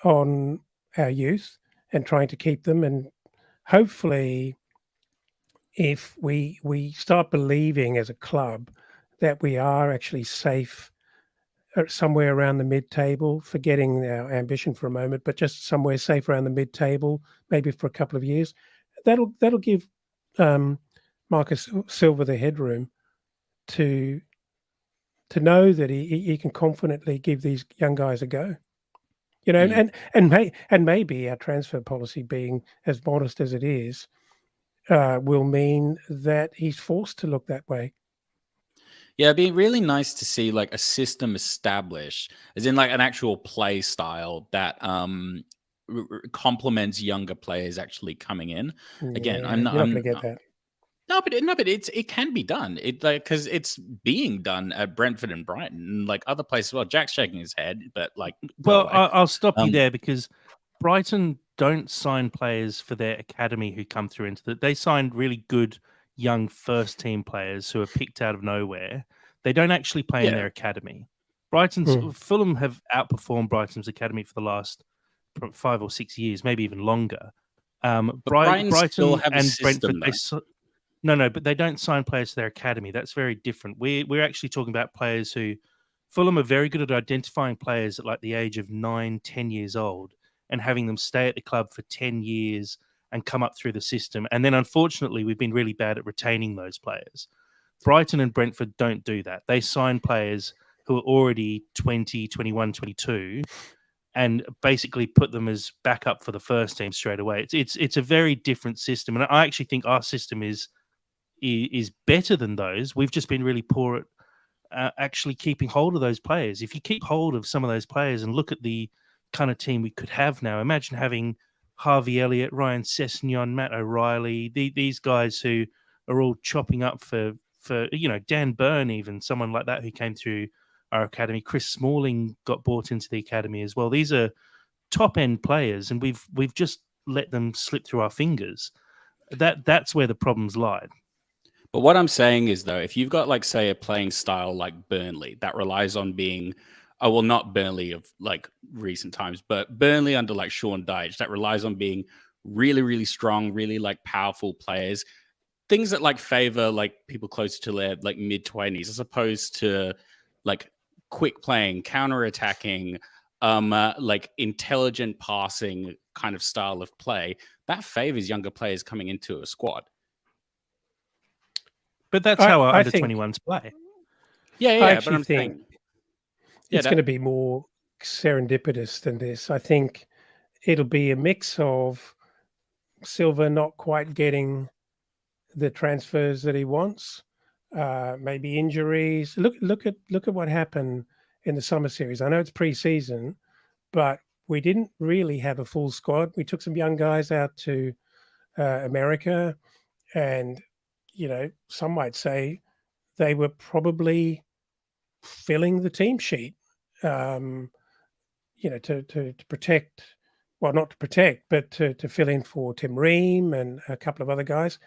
[SPEAKER 2] on our youth and trying to keep them, and hopefully, if we start believing as a club that we are actually safe somewhere around the mid-table, forgetting our ambition for a moment, but just somewhere safe around the mid-table, maybe for a couple of years, that'll give Marcus Silva the headroom to know that he can confidently give these young guys a go. You know, and maybe our transfer policy, being as modest as it is, will mean that he's forced to look that way.
[SPEAKER 3] Yeah, it'd be really nice to see like a system established, as in like an actual play style that complements younger players actually coming in. Again,
[SPEAKER 2] Yeah, you're not going to get that.
[SPEAKER 3] No, but it can be done. It like because it's being done at Brentford and Brighton and like other places. Well, Jack's shaking his head, but like, go
[SPEAKER 1] Well,
[SPEAKER 3] away.
[SPEAKER 1] I'll stop you there because Brighton don't sign players for their academy who come through into They sign really good young first team players who are picked out of nowhere. They don't actually play in
[SPEAKER 3] Yeah.
[SPEAKER 1] their academy. Fulham have outperformed Brighton's academy for the last 5 or 6 years, maybe even longer.
[SPEAKER 3] But Brighton still
[SPEAKER 1] Brighton
[SPEAKER 3] have a
[SPEAKER 1] and
[SPEAKER 3] system,
[SPEAKER 1] Brentford, no, but they don't sign players to their academy. That's very different. We're actually talking about players who Fulham are very good at identifying players at like the age of 9, 10 years old and having them stay at the club for 10 years and come up through the system. And then unfortunately, we've been really bad at retaining those players. Brighton and Brentford don't do that. They sign players who are already 20, 21, 22 and basically put them as backup for the first team straight away. It's a very different system. And I actually think our system is better than those. We've just been really poor at actually keeping hold of those players. If you keep hold of some of those players and look at the kind of team we could have now, imagine having Harvey Elliott, Ryan Sessegnon, Matt O'Reilly, these guys who are all chopping up for Dan Byrne, even someone like that who came through our academy. Chris Smalling got bought into the academy as well. These are top end players, and we've just let them slip through our fingers. That's where the problems lie.
[SPEAKER 3] But what I'm saying is, though, if you've got, like, say, a playing style like Burnley that relies on being, oh, well, not Burnley of like recent times, but Burnley under like Sean Dyche that relies on being really, really strong, really like powerful players, things that like favor like people closer to their like mid-20s as opposed to like quick playing, counter attacking, like intelligent passing kind of style of play that favors younger players coming into a squad.
[SPEAKER 1] But that's how our under 21s play.
[SPEAKER 3] I actually think
[SPEAKER 2] it's going to be more serendipitous than this. I think it'll be a mix of Silva not quite getting the transfers that he wants, maybe injuries. Look at what happened in the summer series. I know it's pre-season, but we didn't really have a full squad. We took some young guys out to America, and some might say they were probably filling the team sheet, to protect, well, not to protect, but to fill in for Tim Ream and a couple of other guys.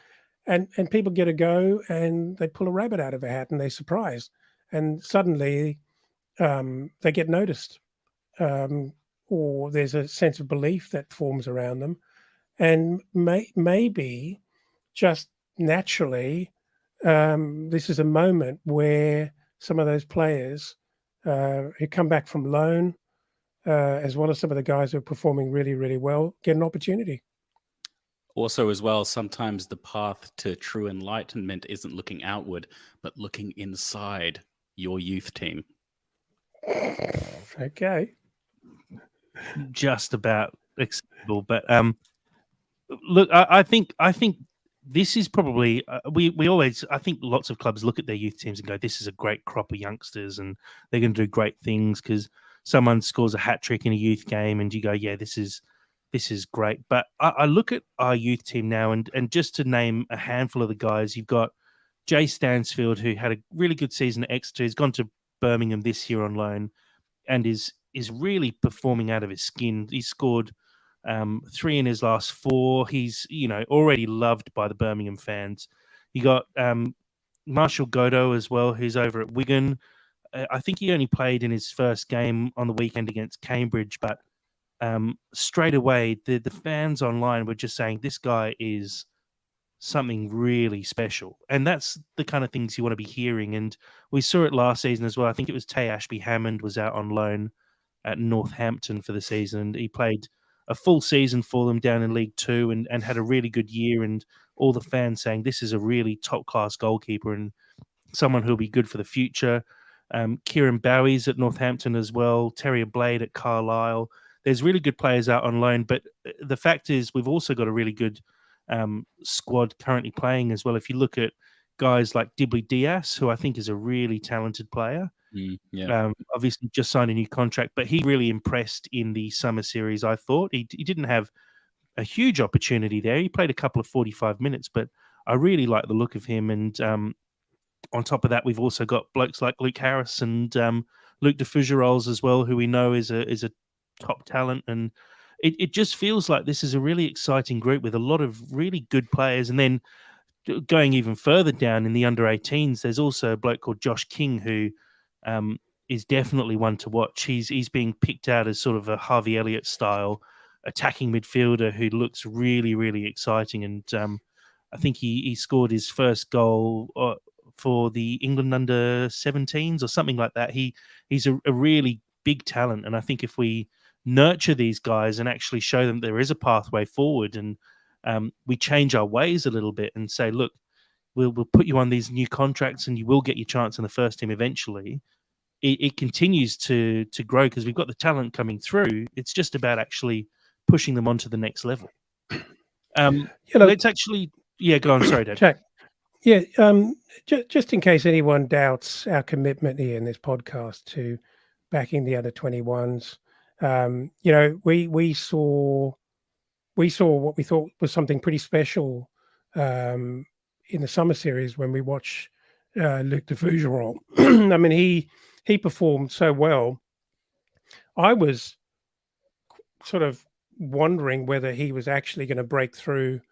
[SPEAKER 2] And people get a go and they pull a rabbit out of a hat and they're surprised. And suddenly they get noticed, or there's a sense of belief that forms around them. And maybe just naturally, this is a moment where some of those players who come back from loan, as well as some of the guys who are performing really, really well, get an opportunity.
[SPEAKER 3] Also, as well, sometimes the path to true enlightenment isn't looking outward, but looking inside your youth team.
[SPEAKER 2] Okay.
[SPEAKER 1] Just about acceptable, but look, I think this is probably we always, I think lots of clubs look at their youth teams and go, this is a great crop of youngsters and they're going to do great things because someone scores a hat trick in a youth game and you go, yeah, this is great. But I look at our youth team now and just to name a handful of the guys, you've got Jay Stansfield, who had a really good season at Exeter. He's gone to Birmingham this year on loan and is really performing out of his skin. He scored 3 in his last 4. He's already loved by the Birmingham fans. You got Marshall Godot as well, who's over at Wigan. I think he only played in his first game on the weekend against Cambridge, but straight away the fans online were just saying this guy is something really special. And that's the kind of things you want to be hearing. And we saw it last season as well. I think it was Tay Ashby-Hammond was out on loan at Northampton for the season. And he played a full season for them down in League Two and had a really good year. And all the fans saying this is a really top-class goalkeeper and someone who'll be good for the future. Kieran Bowie's at Northampton as well. Terrier Blade at Carlisle. There's really good players out on loan, but the fact is we've also got a really good squad currently playing as well. If you look at guys like Dibley Diaz, who I think is a really talented player, obviously just signed a new contract, but he really impressed in the summer series, I thought. He didn't have a huge opportunity there. He played a couple of 45 minutes, but I really like the look of him. And on top of that, we've also got blokes like Luke Harris and Luke de Fougerolles as well, who we know is a top talent. And it just feels like this is a really exciting group with a lot of really good players. And then going even further down in the under-18s, there's also a bloke called Josh King who is definitely one to watch. He's being picked out as sort of a Harvey Elliott style attacking midfielder who looks really, really exciting. And I think he scored his first goal for the England under-17s or something like that. He's a really big talent. And I think if we nurture these guys and actually show them there is a pathway forward and we change our ways a little bit and say, look, we'll put you on these new contracts and you will get your chance in the first team eventually. It continues to grow because we've got the talent coming through. It's just about actually pushing them onto the next level. Let's actually, go on. Sorry, Dad.
[SPEAKER 2] Jack. Yeah, just in case anyone doubts our commitment here in this podcast to backing the under 21s, we saw what we thought was something pretty special in the summer series when we watched Luke de Fougerolles. I mean, he performed so well. I was sort of wondering whether he was actually going to break through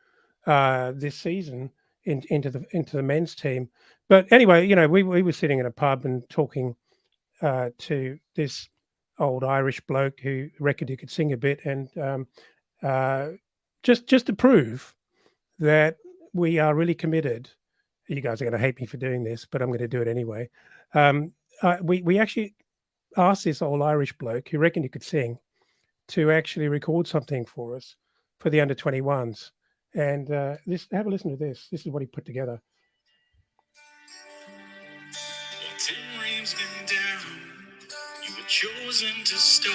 [SPEAKER 2] this season into the men's team. But anyway, we were sitting in a pub and talking to this old Irish bloke who reckoned he could sing a bit, and just to prove that we are really committed. You guys are going to hate me for doing this, but I'm going to do it anyway. We actually asked this old Irish bloke who reckoned he could sing to actually record something for us for the under 21s. And have a listen to this. This is what he put together. Tim Ream's been down. You were chosen to start.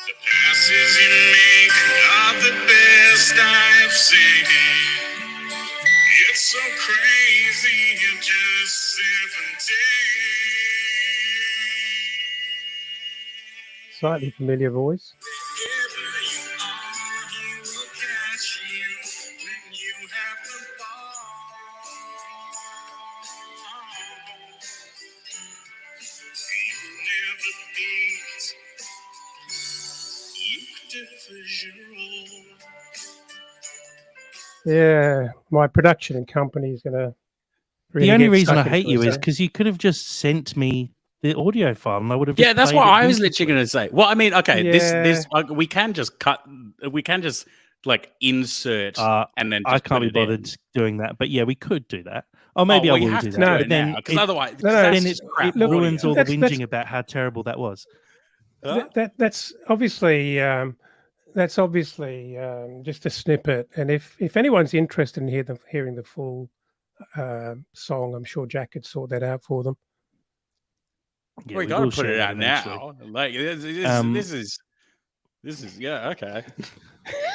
[SPEAKER 2] The passes you make are the best I've seen. It's so crazy, you're just 17. Slightly familiar voice. Yeah, my production company is going to. Really
[SPEAKER 1] the only reason I hate you is because you could have just sent me the audio file and I would have.
[SPEAKER 3] Yeah, that's what I was literally going to say. Well, I mean, okay, this we can just cut. We can just like insert and then.
[SPEAKER 1] I can't be bothered doing that, but yeah, we could do that. Or maybe I will do that.
[SPEAKER 3] No, but then because otherwise,
[SPEAKER 1] then it ruins all the whinging about how terrible that was.
[SPEAKER 2] That's obviously. That's obviously just a snippet, and if anyone's interested in hearing the full song, I'm sure Jack could sort that out for them.
[SPEAKER 3] Yeah, we got to put it out now. Like this is okay.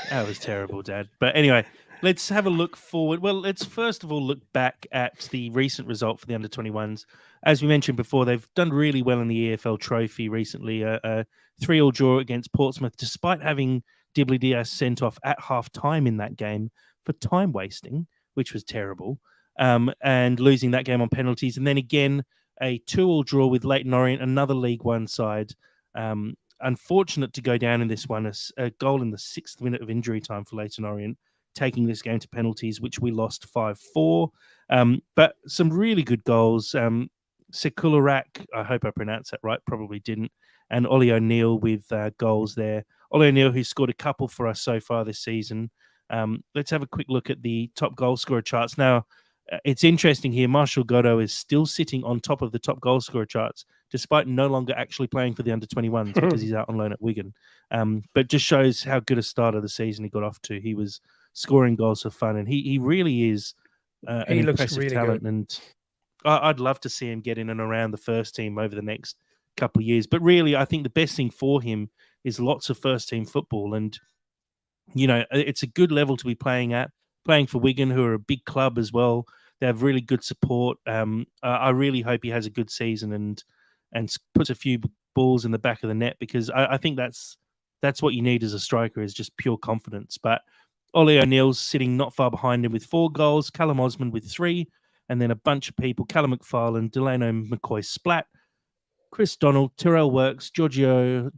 [SPEAKER 1] That was terrible, Dad. But anyway, let's have a look forward. Well, let's first of all look back at the recent result for the under 21s. As we mentioned before, they've done really well in the EFL Trophy recently. 3-3 draw against Portsmouth, despite having Dibley Diaz sent off at half-time in that game for time wasting, which was terrible, and losing that game on penalties. And then again, a 2-2 draw with Leyton Orient, another League One side. Unfortunate to go down in this one, a goal in the 6th minute of injury time for Leyton Orient, taking this game to penalties, which we lost 5-4. But some really good goals. Sekularak, I hope I pronounced that right, probably didn't. and Ollie O'Neill with goals there. Ollie O'Neill, who scored a couple for us so far this season. Let's have a quick look at the top goal scorer charts. Now, it's interesting here. Marshall Godot is still sitting on top of the top goal scorer charts, despite no longer actually playing for the under-21s because he's out on loan at Wigan. But just shows how good a start of the season he got off to. He was scoring goals for fun, and he really is an
[SPEAKER 2] He looks
[SPEAKER 1] impressive
[SPEAKER 2] really
[SPEAKER 1] talent.
[SPEAKER 2] good.
[SPEAKER 1] And I'd love to see him get in and around the first team over the next couple of years. But really, I think the best thing for him is lots of first-team football. And, you know, it's a good level to be playing at. Playing for Wigan, who are a big club as well. They have really good support. I really hope he has a good season and puts a few balls in the back of the net, because I think that's what you need as a striker, is just pure confidence. But Ollie O'Neill's sitting not far behind him with 4 goals, Callum Osman with 3, and then a bunch of people: Callum McFarlane, Delano McCoy-Splat, Chris Donald, Tyrell Works, Georgios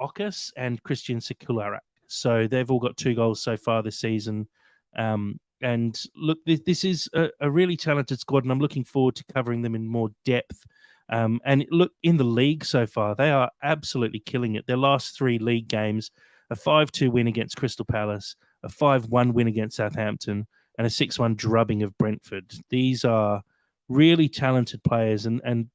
[SPEAKER 1] Okas, and Christian Sekularak. So they've all got 2 goals so far this season. And look, this is a really talented squad, and I'm looking forward to covering them in more depth. And look, in the league so far, they are absolutely killing it. Their last 3 league games: a 5-2 win against Crystal Palace, a 5-1 win against Southampton, and a 6-1 drubbing of Brentford. These are really talented players, and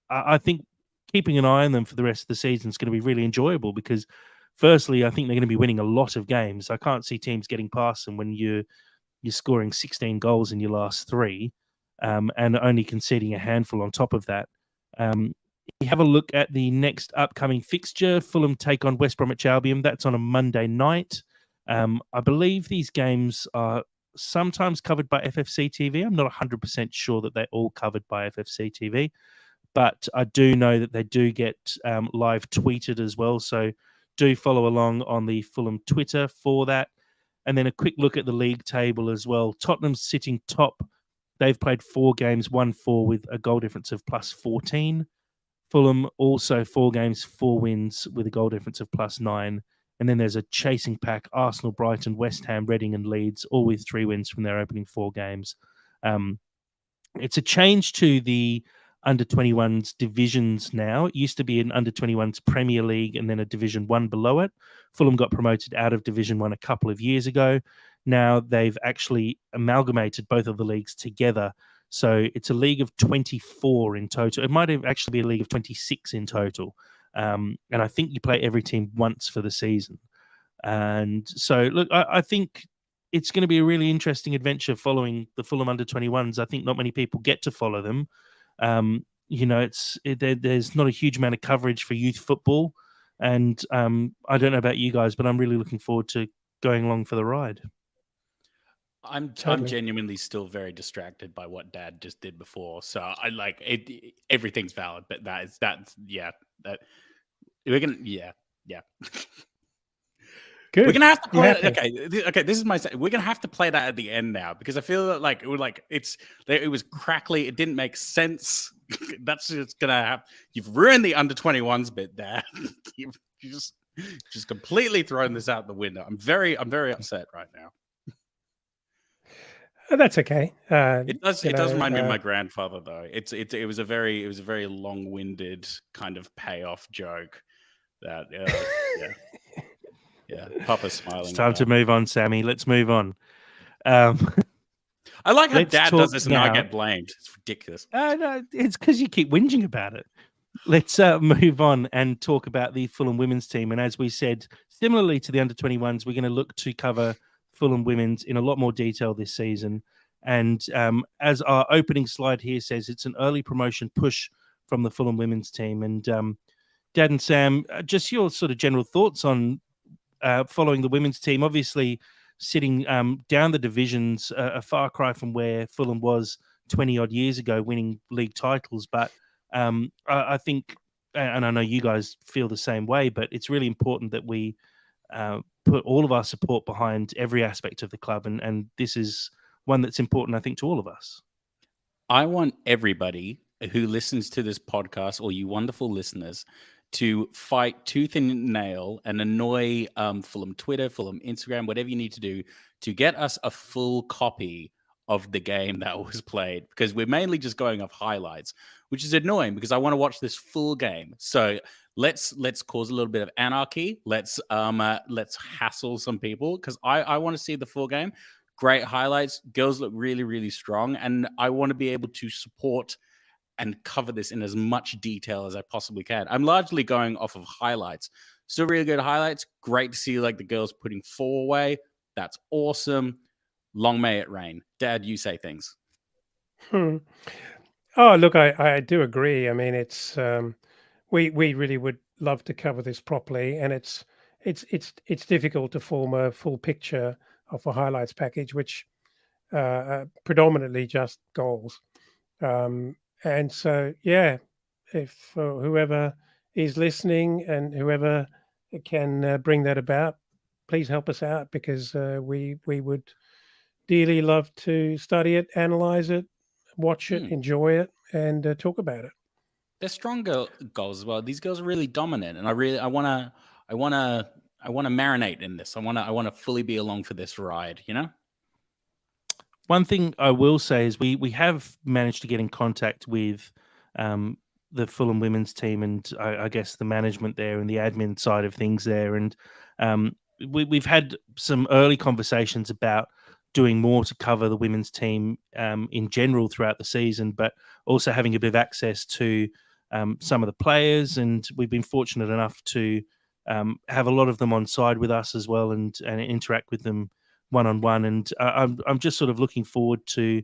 [SPEAKER 1] I think keeping an eye on them for the rest of the season is going to be really enjoyable, because firstly, I think they're going to be winning a lot of games. I can't see teams getting past them when you're scoring 16 goals in your last 3, and only conceding a handful on top of that. You have a look at the next upcoming fixture. Fulham take on West Bromwich Albion. That's on a Monday night. I believe these games are sometimes covered by FFC TV. I'm not 100% sure that they're all covered by FFC TV, but I do know that they do get live tweeted as well. So do follow along on the Fulham Twitter for that. And then a quick look at the league table as well. Tottenham's sitting top. They've played 4 games, won 4 with a goal difference of plus 14. Fulham also 4 games, 4 wins with a goal difference of plus 9. And then there's a chasing pack: Arsenal, Brighton, West Ham, Reading and Leeds, all with 3 wins from their opening 4 games. It's a change to the under-21s divisions now. It used to be an under-21s Premier League and then a Division 1 below it. Fulham got promoted out of Division 1 a couple of years ago. Now they've actually amalgamated both of the leagues together. So it's a league of 24 in total. It might actually be a league of 26 in total. And I think you play every team once for the season. And so, look, I think it's going to be a really interesting adventure following the Fulham under-21s. I think not many people get to follow them. You know, there's not a huge amount of coverage for youth football, and I don't know about you guys, but I'm really looking forward to going along for the ride.
[SPEAKER 3] I'm genuinely still very distracted by what Dad just did before. So I like it. Everything's valid, but that's we're gonna
[SPEAKER 2] Good.
[SPEAKER 3] We're gonna have to play it. Okay. This is we're gonna have to play that at the end now, because I feel like it was crackly. It didn't make sense. That's just gonna happen. You've ruined the under-21s bit there. You've just completely thrown this out the window. I'm very upset right now.
[SPEAKER 2] That's okay.
[SPEAKER 3] It does remind me of my grandfather, though. It was a very long-winded kind of payoff joke. That yeah, Papa's smiling.
[SPEAKER 1] It's time to move on, Sammy. Let's move on.
[SPEAKER 3] I like how Dad does this
[SPEAKER 1] now.
[SPEAKER 3] and I get blamed. It's ridiculous.
[SPEAKER 1] No, it's because you keep whinging about it. Let's move on and talk about the Fulham women's team. And as we said, similarly to the under-21s, we're going to look to cover Fulham women's in a lot more detail this season. And as our opening slide here says, it's an early promotion push from the Fulham women's team. And Dad and Sam, just your sort of general thoughts on following the women's team. Obviously, sitting down the divisions, a far cry from where Fulham was 20-odd years ago, winning league titles. But I think, and I know you guys feel the same way, but it's really important that we put all of our support behind every aspect of the club. And this is one that's important, I think, to all of us.
[SPEAKER 3] I want everybody who listens to this podcast, or you wonderful listeners, to fight tooth and nail and annoy Fulham Twitter, Fulham Instagram, whatever you need to do to get us a full copy of the game that was played, because we're mainly just going off highlights, which is annoying because I want to watch this full game. So let's cause a little bit of anarchy. Let's hassle some people because I want to see the full game. Great highlights. Girls look really, really strong, and I want to be able to support and cover this in as much detail as I possibly can. I'm largely going off of highlights. Still really good highlights. Great to see like the girls putting 4 away. That's awesome. Long may it rain. Dad, you say things.
[SPEAKER 2] Oh, look, I do agree. I mean, it's we really would love to cover this properly, and it's difficult to form a full picture of a highlights package, which predominantly just goals. And so, yeah, if whoever is listening and whoever can bring that about, please help us out, because we would dearly love to study it, analyze it, watch it, enjoy it, and talk about it.
[SPEAKER 3] They're strong goals as well. These girls are really dominant, and I want to marinate in this. I want to fully be along for this ride. You know.
[SPEAKER 1] One thing I will say is we have managed to get in contact with the Fulham women's team, and I guess the management there and the admin side of things there, and we've had some early conversations about doing more to cover the women's team in general throughout the season, but also having a bit of access to some of the players, and we've been fortunate enough to have a lot of them on side with us as well, and interact with them one-on-one. And I'm just sort of looking forward to,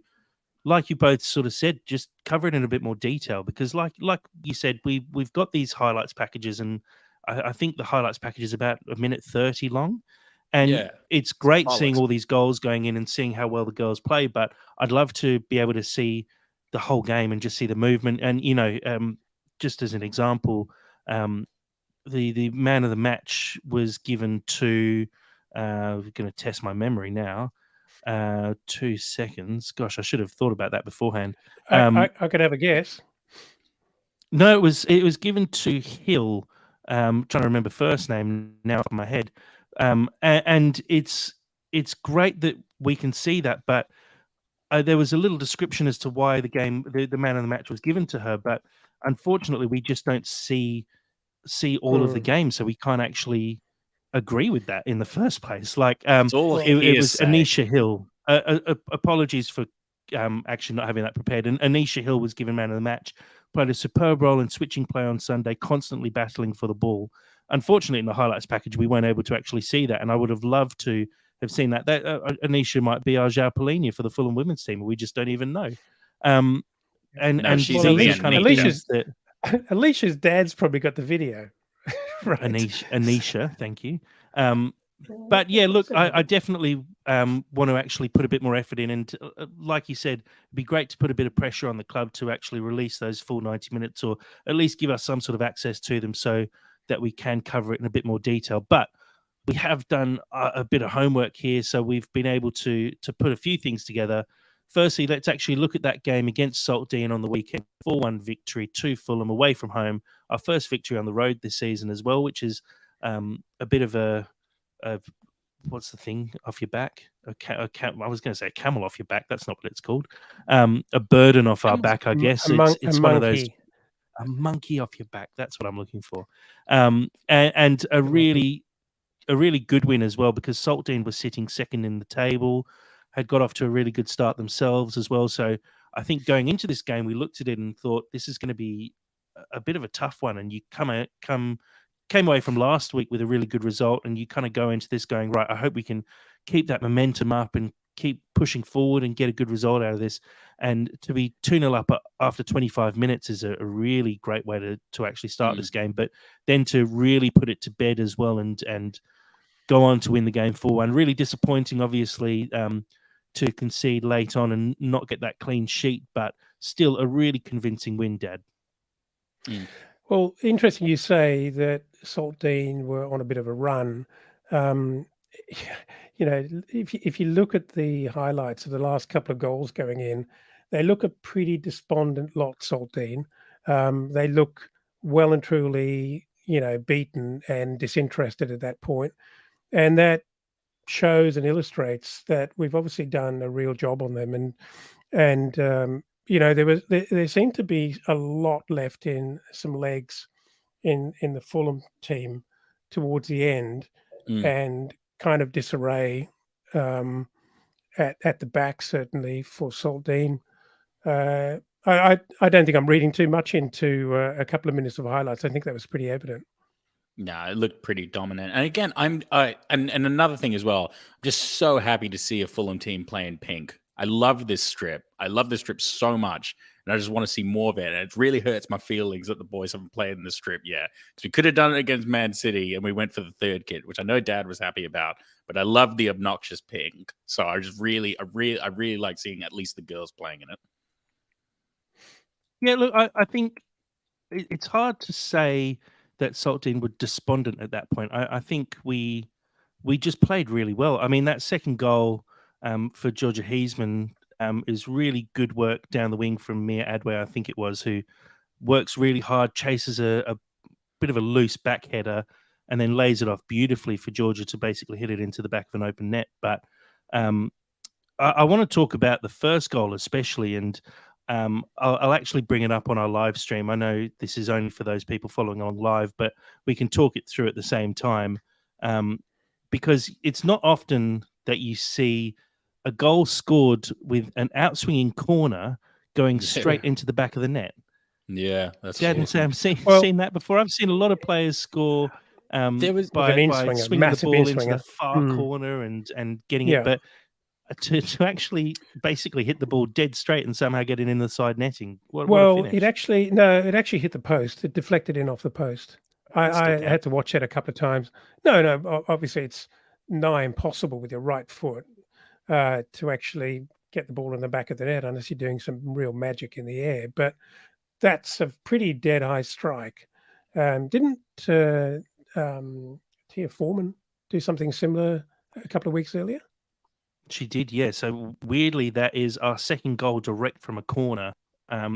[SPEAKER 1] like you both sort of said, just cover it in a bit more detail, because like you said, we've got these highlights packages, and I think the highlights package is about 1:30 long. And it's great seeing all these goals going in and seeing how well the girls play, but I'd love to be able to see the whole game and just see the movement. And, just as an example, the man of the match was given to, we're going to test my memory now. 2 seconds. Gosh, I should have thought about that beforehand.
[SPEAKER 2] I could have a guess.
[SPEAKER 1] No, it was given to Hill. Trying to remember first name now off my head. And it's great that we can see that, but there was a little description as to why the man of the match was given to her, but unfortunately we just don't see all of the game, so we can't actually agree with that in the first place. Like,
[SPEAKER 3] It's all
[SPEAKER 1] it was
[SPEAKER 3] hearsay.
[SPEAKER 1] Anisha Hill. Apologies for actually not having that prepared. And Anisha Hill was given man of the match. Played a superb role in switching play on Sunday, constantly battling for the ball. Unfortunately, in the highlights package, we weren't able to actually see that, and I would have loved to have seen that. That Anisha might be our João Palhinha for the Fulham women's team. We just don't even know.
[SPEAKER 3] No, she's
[SPEAKER 2] Well,
[SPEAKER 3] easy.
[SPEAKER 1] kind of things that
[SPEAKER 2] Alicia's dad's probably got the video. Right.
[SPEAKER 1] Anisha, thank you. But yeah, look, I definitely want to actually put a bit more effort in, and like you said, it'd be great to put a bit of pressure on the club to actually release those full 90 minutes, or at least give us some sort of access to them so that we can cover it in a bit more detail. But we have done a bit of homework here, so we've been able to put a few things together. Firstly, let's actually look at that game against Saltdean on the weekend. 4-1 victory to Fulham away from home. Our first victory on the road this season as well, which is a bit of a what's the thing off your back? I was going to say a camel off your back. That's not what it's called. A burden off our back, I guess. It's one of those. A monkey off your back. That's what I'm looking for. And a really good win as well, because Saltdean was sitting second in the table, had got off to a really good start themselves as well. So I think going into this game, we looked at it and thought this is going to be a bit of a tough one. And you came away from last week with a really good result, and you kind of go into this going, right, I hope we can keep that momentum up and keep pushing forward and get a good result out of this. And to be 2-0 up after 25 minutes is a really great way to actually start this game, but then to really put it to bed as well and go on to win the game 4-1. Really disappointing, obviously, to concede late on and not get that clean sheet, but still a really convincing win, Dad.
[SPEAKER 2] Well, interesting you say that Saltdean were on a bit of a run. If you look at the highlights of the last couple of goals going in, they look a pretty despondent lot, Saltdean. They look well and truly, beaten and disinterested at that point. And that shows and illustrates that we've obviously done a real job on them, and there seemed to be a lot left in some legs in the Fulham team towards the end, and kind of disarray at the back, certainly for Saltine. I don't think I'm reading too much into a couple of minutes of highlights. I think that was pretty evident.
[SPEAKER 3] No, it looked pretty dominant. And again, and another thing as well, I'm just so happy to see a Fulham team playing pink. I love this strip. I love this strip so much, and I just want to see more of it. And it really hurts my feelings that the boys haven't played in the strip yet, because we could have done it against Man City, and we went for the third kit, which I know Dad was happy about. But I love the obnoxious pink, so I really like seeing at least the girls playing in it.
[SPEAKER 1] Yeah, look, I think it's hard to say that Saltine were despondent at that point. I think we just played really well. I mean, that second goal for Georgia Heisman is really good work down the wing from Mia Adway, I think it was, who works really hard, chases a bit of a loose back header, and then lays it off beautifully for Georgia to basically hit it into the back of an open net. But I want to talk about the first goal especially, and I'll actually bring it up on our live stream. I know this is only for those people following on live, but we can talk it through at the same time, because it's not often that you see a goal scored with an outswinging corner going straight into the back of the net.
[SPEAKER 3] Yeah, that's
[SPEAKER 1] Dad and Sam seen that before. I've seen a lot of players score by swinging the ball into the far corner and getting it, but to actually basically hit the ball dead straight and somehow get it in the side netting. What a finish.
[SPEAKER 2] It actually hit the post. It deflected in off the post. I had to watch it a couple of times. No, obviously it's nigh impossible with your right foot to actually get the ball in the back of the net unless you're doing some real magic in the air. But that's a pretty dead eye strike. Didn't Tia Foreman do something similar a couple of weeks earlier?
[SPEAKER 1] She did, yeah. So weirdly, that is our second goal direct from a corner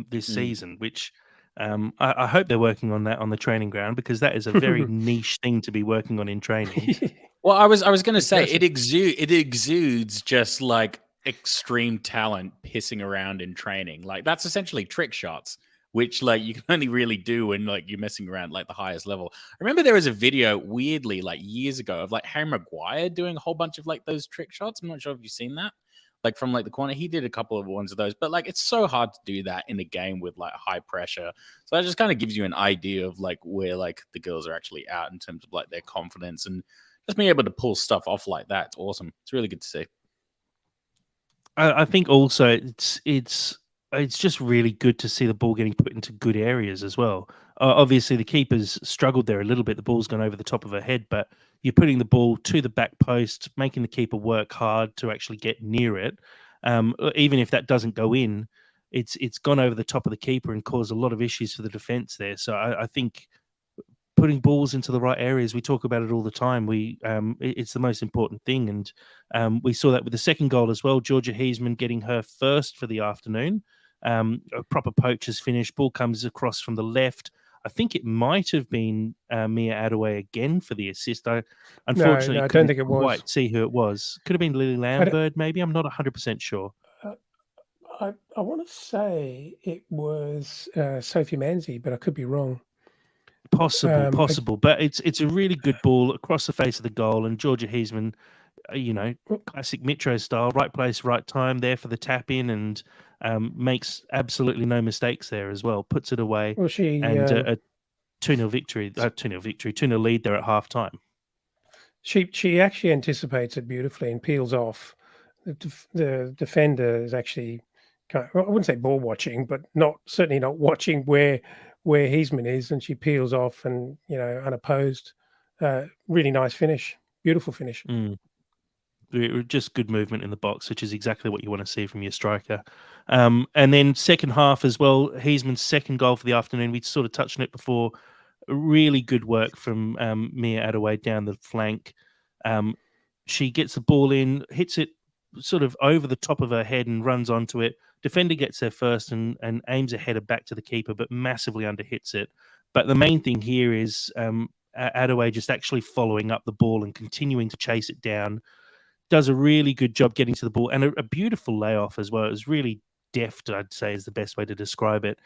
[SPEAKER 1] this season, which I hope they're working on that on the training ground, because that is a very niche thing to be working on in training.
[SPEAKER 3] Well, I was going to say it exudes just like extreme talent pissing around in training. Like that's essentially trick shots, which like you can only really do when like you're messing around like the highest level. I remember there was a video weirdly like years ago of like Harry Maguire doing a whole bunch of like those trick shots. I'm not sure if you've seen that. Like from like the corner, he did a couple of ones of those, but like it's so hard to do that in a game with like high pressure. So that just kind of gives you an idea of like where like the girls are actually at in terms of like their confidence, and just being able to pull stuff off like that. It's awesome. It's really good to see.
[SPEAKER 1] I think also it's just really good to see the ball getting put into good areas as well. Obviously, the keeper's struggled there a little bit. The ball's gone over the top of her head, but you're putting the ball to the back post, making the keeper work hard to actually get near it. Even if that doesn't go in, it's gone over the top of the keeper and caused a lot of issues for the defense there. So I think putting balls into the right areas, we talk about it all the time. It's the most important thing, and we saw that with the second goal as well. Georgia Heisman getting her first for the afternoon. A proper poacher's finish. Ball comes across from the left. I think it might have been Mia Adaway again for the assist. Unfortunately,
[SPEAKER 2] I don't think it was.
[SPEAKER 1] Quite see who it was. Could have been Lily Lambert, maybe. I'm not 100% sure.
[SPEAKER 2] I want to say it was Sophie Manzi, but I could be wrong.
[SPEAKER 1] Possible, but it's a really good ball across the face of the goal, and Georgia Heisman, classic Mitro style, right place, right time, there for the tap in, and makes absolutely no mistakes there as well. Puts it away,
[SPEAKER 2] well,
[SPEAKER 1] a 2-0 victory, 2-0 lead there at half time.
[SPEAKER 2] She actually anticipates it beautifully and peels off. The defender is actually I wouldn't say ball watching, but certainly not watching where Heisman is, and she peels off and unopposed. Really nice finish, beautiful finish.
[SPEAKER 1] Just good movement in the box, which is exactly what you want to see from your striker. And then second half as well, Heisman's second goal for the afternoon. We sort of touched on it before. Really good work from Mia Adaway down the flank. She gets the ball in, hits it sort of over the top of her head and runs onto it. Defender gets there first and aims a header back to the keeper, but massively underhits it. But the main thing here is Adaway just actually following up the ball and continuing to chase it down. does a really good job getting to the ball and a beautiful layoff as well. It was really deft, I'd say, is the best way to describe it,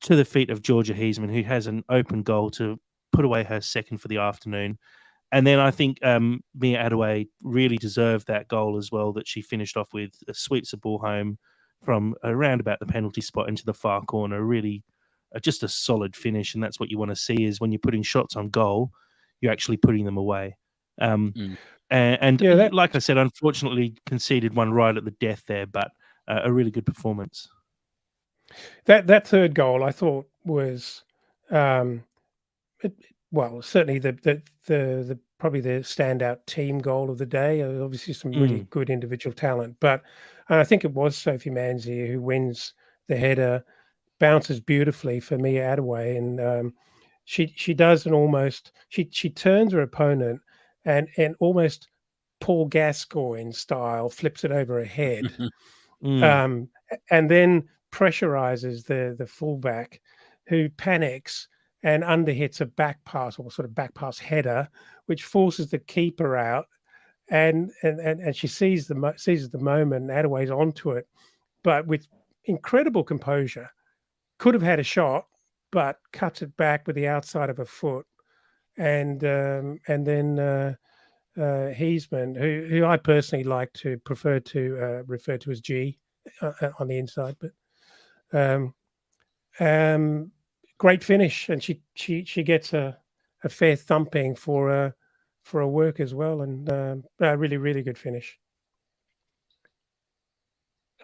[SPEAKER 1] to the feet of Georgia Heisman, who has an open goal to put away her second for the afternoon. And then I think Mia Adaway really deserved that goal as well that she finished off with. Sweeps the ball home from around about the penalty spot into the far corner. Really just a solid finish. And that's what you want to see, is when you're putting shots on goal, you're actually putting them away. And
[SPEAKER 2] Yeah,
[SPEAKER 1] like I said, unfortunately conceded one right at the death there, but a really good performance.
[SPEAKER 2] that third goal I thought was, well, certainly the probably the standout team goal of the day. Obviously, some really good individual talent, but I think it was Sophie Manzi who wins the header, bounces beautifully for Mia Adaway, and she does an almost she turns her opponent and almost Paul Gascoigne style flips it over her head, and then pressurizes the fullback, who panics and underhits a back pass, or sort of back pass header, which forces the keeper out, and she sees the moment, and Adaway's onto it, but with incredible composure, could have had a shot, but cuts it back with the outside of her foot, and then Heisman, who I personally like to prefer to refer to as G on the inside, but great finish, and she gets a fair thumping for her work as well, and a really good finish.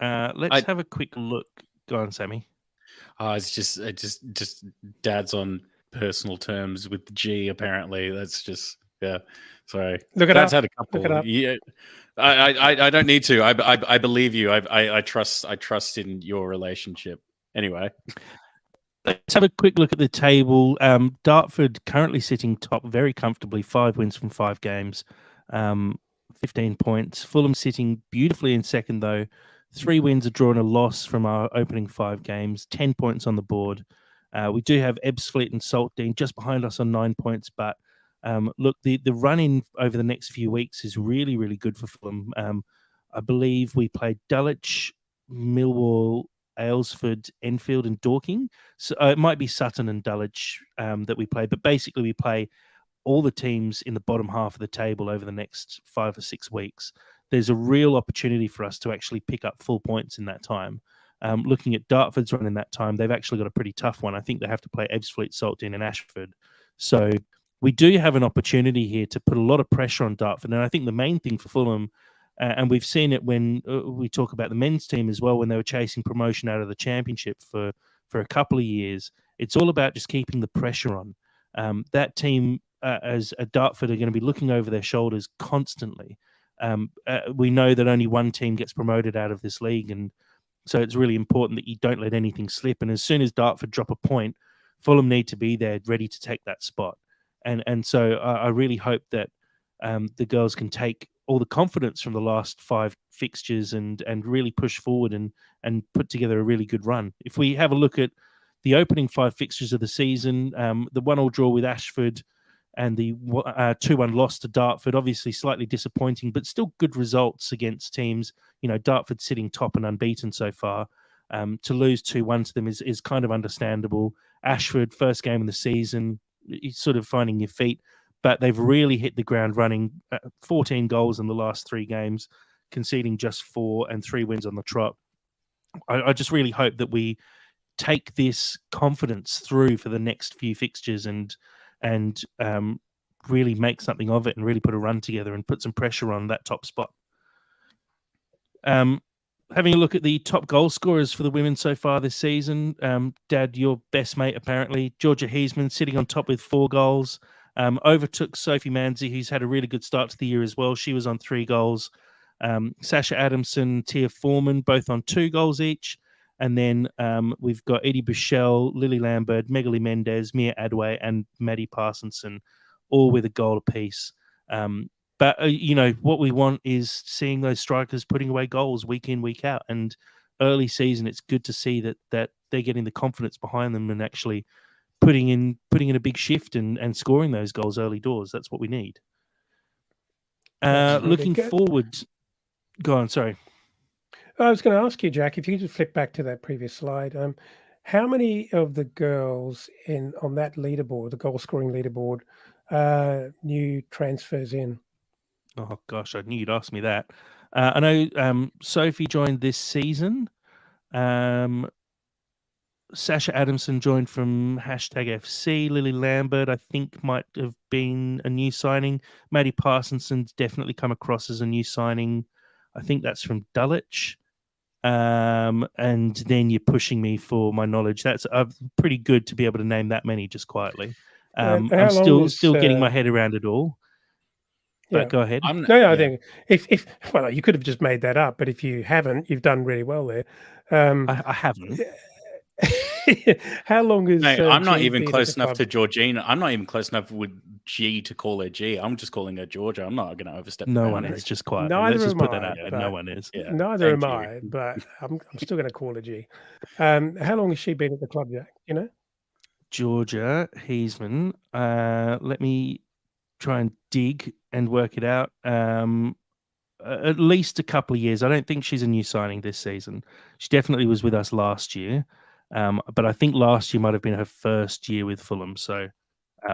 [SPEAKER 1] Let's have a quick look. Go on, Sammy.
[SPEAKER 3] It's just Dad's on personal terms with G. Apparently, that's just Sorry, Dad's had a couple.
[SPEAKER 2] Look it up.
[SPEAKER 3] Yeah, I don't need to. I believe you. I trust in your relationship. Anyway.
[SPEAKER 1] Let's have a quick look at the table. Dartford currently sitting top very comfortably, 5 wins from 5 games, 15 points. Fulham sitting beautifully in second, though. 3 wins, a draw and a loss from our opening 5 games, 10 points on the board. We do have Ebbsfleet and Saltdean just behind us on 9 points, but look, the run-in over the next few weeks is really, really good for Fulham. I believe we played Dulwich, Millwall, Aylesford, Enfield, and Dorking. So it might be Sutton and Dulwich that we play, but basically we play all the teams in the bottom half of the table over the next 5 or 6 weeks. There's a real opportunity for us to actually pick up full points in that time. Looking at Dartford's run in that time, they've actually got a pretty tough one. I think they have to play Ebbsfleet, Saltdean, and Ashford. So we do have an opportunity here to put a lot of pressure on Dartford. And I think the main thing for Fulham, and we've seen it when we talk about the men's team as well, when they were chasing promotion out of the championship for a couple of years, it's all about just keeping the pressure on. That team, as a Dartford, are going to be looking over their shoulders constantly. We know that only one team gets promoted out of this league, and so it's really important that you don't let anything slip. And as soon as Dartford drop a point, Fulham need to be there ready to take that spot. And so I really hope that the girls can take all the confidence from the last 5 fixtures and really push forward and put together a really good run. If we have a look at the opening 5 fixtures of the season, the 1-1 draw with Ashford and the 2-1 loss to Dartford, obviously slightly disappointing, but still good results against teams. You know, Dartford sitting top and unbeaten so far. To lose 2-1 to them is kind of understandable. Ashford, first game of the season, sort of finding your feet, but they've really hit the ground running. 14 goals in the last 3 games, conceding just 4 and 3 wins on the trot. I just really hope that we take this confidence through for the next few fixtures and really make something of it and really put a run together and put some pressure on that top spot. Having a look at the top goal scorers for the women so far this season, Dad, your best mate apparently, Georgia Heisman, sitting on top with 4 goals. Overtook Sophie Manzi, who's had a really good start to the year as well. She was on 3 goals. Sasha Adamson, Tia Foreman, both on 2 goals each. And then we've got Edie Bushell, Lily Lambert, Megali Mendez, Mia Adaway, and Maddie Parsonson, all with a goal apiece. But, what we want is seeing those strikers putting away goals week in, week out. And early season, it's good to see that they're getting the confidence behind them and actually putting in a big shift and scoring those goals early doors. That's what we need. Looking forward. Go on, sorry.
[SPEAKER 2] I was going to ask you, Jack, if you could just flip back to that previous slide. How many of the girls on that leaderboard, the goal scoring leaderboard, new transfers in?
[SPEAKER 1] Oh gosh, I knew you'd ask me that. I know Sophie joined this season. Sasha Adamson joined from #FC. Lily Lambert, I think, might have been a new signing. Maddie Parsonson's definitely come across as a new signing. I think that's from Dulwich. And then you're pushing me for my knowledge. That's pretty good to be able to name that many just quietly.
[SPEAKER 2] And
[SPEAKER 1] I'm
[SPEAKER 2] how long
[SPEAKER 1] still
[SPEAKER 2] is,
[SPEAKER 1] getting my head around it all.
[SPEAKER 2] yeah.
[SPEAKER 1] But go ahead.
[SPEAKER 3] I'm
[SPEAKER 2] No, I
[SPEAKER 3] yeah.
[SPEAKER 2] think if well, you could have just made that up, but if you haven't, you've done really well there.
[SPEAKER 1] I haven't.
[SPEAKER 2] How long has
[SPEAKER 3] Mate, I'm not
[SPEAKER 2] G
[SPEAKER 3] even
[SPEAKER 2] been at
[SPEAKER 3] close
[SPEAKER 2] the
[SPEAKER 3] enough
[SPEAKER 2] club?
[SPEAKER 3] to Georgina. I'm not even close enough with G to call her G. I'm just calling her Georgia. I'm not going to overstep the
[SPEAKER 1] No one
[SPEAKER 3] boundaries.
[SPEAKER 1] is, just quietly.
[SPEAKER 2] Neither
[SPEAKER 1] Let's just
[SPEAKER 2] am
[SPEAKER 1] put that
[SPEAKER 2] I,
[SPEAKER 1] out there.
[SPEAKER 2] but
[SPEAKER 1] No one is.
[SPEAKER 3] Yeah,
[SPEAKER 2] neither
[SPEAKER 3] thank
[SPEAKER 2] am
[SPEAKER 3] you.
[SPEAKER 2] I, but I'm still going to call her G. How long has she been at the club, Jack? You know?
[SPEAKER 1] Georgia Heisman. Let me try and dig and work it out. At least a couple of years. I don't think she's a new signing this season. She definitely was with us last year. But I think last year might have been her first year with Fulham. So,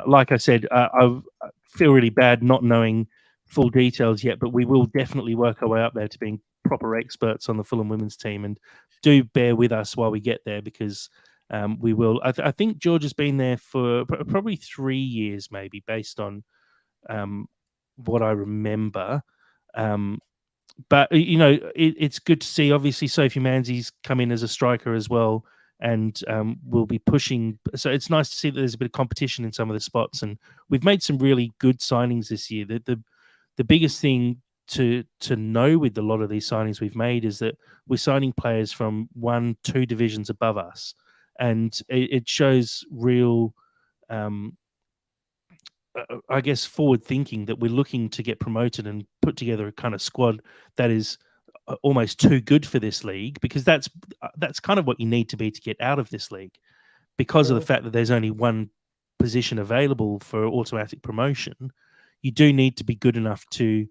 [SPEAKER 1] like I said, I feel really bad not knowing full details yet, but we will definitely work our way up there to being proper experts on the Fulham women's team. And do bear with us while we get there, because we will. I think George has been there for probably 3 years, maybe, based on what I remember. But it's good to see. Obviously, Sophie Manzi's come in as a striker as well, and will be pushing. So it's nice to see that there's a bit of competition in some of the spots, and we've made some really good signings this year. The biggest thing to know with a lot of these signings we've made is that we're signing players from 1-2 divisions above us, and it shows real. I guess forward thinking that we're looking to get promoted and put together a kind of squad that is almost too good for this league, because that's kind of what you need to be to get out of this league, because of the fact that there's only one position available for automatic promotion. You do need to be good enough to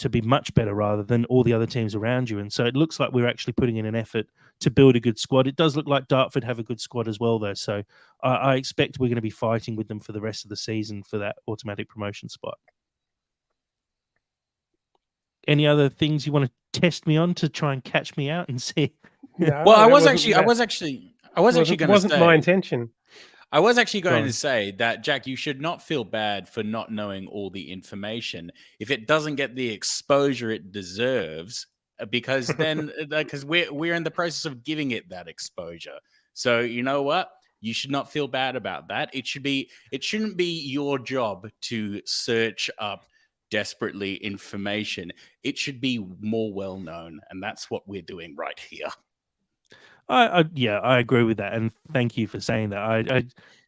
[SPEAKER 1] be much better rather than all the other teams around you. And so it looks like we're actually putting in an effort to build a good squad. It does look like Dartford have a good squad as well, though. So I expect we're going to be fighting with them for the rest of the season for that automatic promotion spot. Any other things you want to test me on to try and catch me out and see?
[SPEAKER 2] No,
[SPEAKER 3] Well, I
[SPEAKER 2] that
[SPEAKER 3] was
[SPEAKER 2] wasn't
[SPEAKER 3] actually going to
[SPEAKER 2] wasn't
[SPEAKER 3] say.
[SPEAKER 2] my intention.
[SPEAKER 3] I was actually
[SPEAKER 1] Go
[SPEAKER 3] going
[SPEAKER 1] on.
[SPEAKER 3] to say that, Jack, you should not feel bad for not knowing all the information if it doesn't get the exposure it deserves, because then because we're in the process of giving it that exposure. So you know what? You should not feel bad about that. It shouldn't be your job to search up desperately information. It should be more well known, and that's what we're doing right here.
[SPEAKER 1] I agree with that, and thank you for saying that.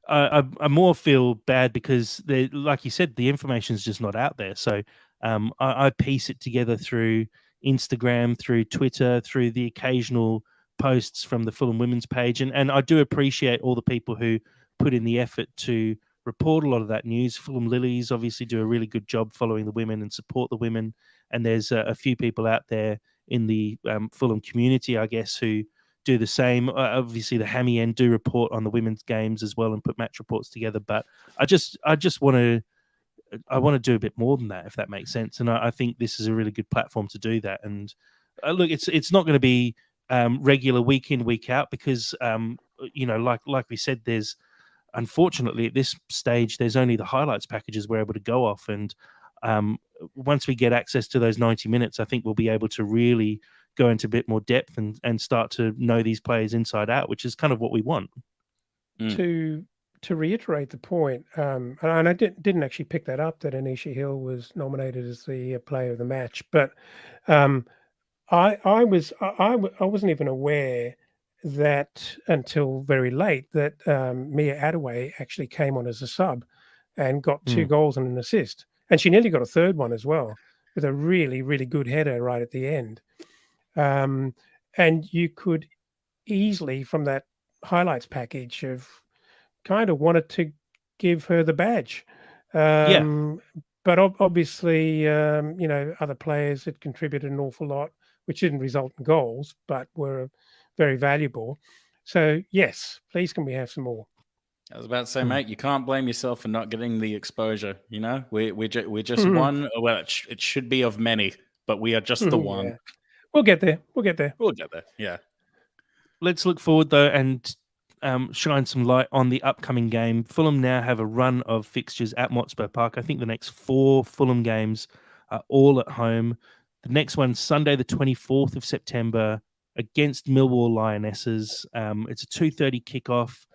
[SPEAKER 1] I more feel bad because, like you said, the information is just not out there. So I piece it together through Instagram, through Twitter, through the occasional posts from the Fulham Women's page, and I do appreciate all the people who put in the effort to report a lot of that news. Fulham Lilies obviously do a really good job following the women and support the women, and there's a few people out there in the Fulham community, I guess, who do the same. Obviously, the Hammy End do report on the women's games as well and put match reports together. But I just want to do a bit more than that, if that makes sense. And I think this is a really good platform to do that. And look, it's not going to be regular week in, week out, because like we said, there's, unfortunately, at this stage, there's only the highlights packages we're able to go off. And once we get access to those 90 minutes, I think we'll be able to really go into a bit more depth and start to know these players inside out, which is kind of what we want.
[SPEAKER 2] To reiterate the point, and I didn't actually pick that up, that Anisha Hill was nominated as the player of the match, but I wasn't even aware that until very late that Mia Attaway actually came on as a sub and got 2 goals and an assist, and she nearly got a third one as well, with a really, really good header right at the end. And you could easily, from that highlights package, have kind of wanted to give her the badge. But but obviously, other players had contributed an awful lot, which didn't result in goals, but were very valuable. So yes, please can we have some more?
[SPEAKER 3] I was about to say, mate, you can't blame yourself for not getting the exposure. We're just one. Well, it should be of many, but we are just the one.
[SPEAKER 2] Yeah. We'll get there.
[SPEAKER 3] We'll get there. Yeah.
[SPEAKER 1] Let's look forward though and shine some light on the upcoming game. Fulham now have a run of fixtures at Hotspur Park. I think the next 4 Fulham games are all at home. The next one, Sunday, the 24th of September, against Millwall Lionesses. It's a 2:30 kickoff.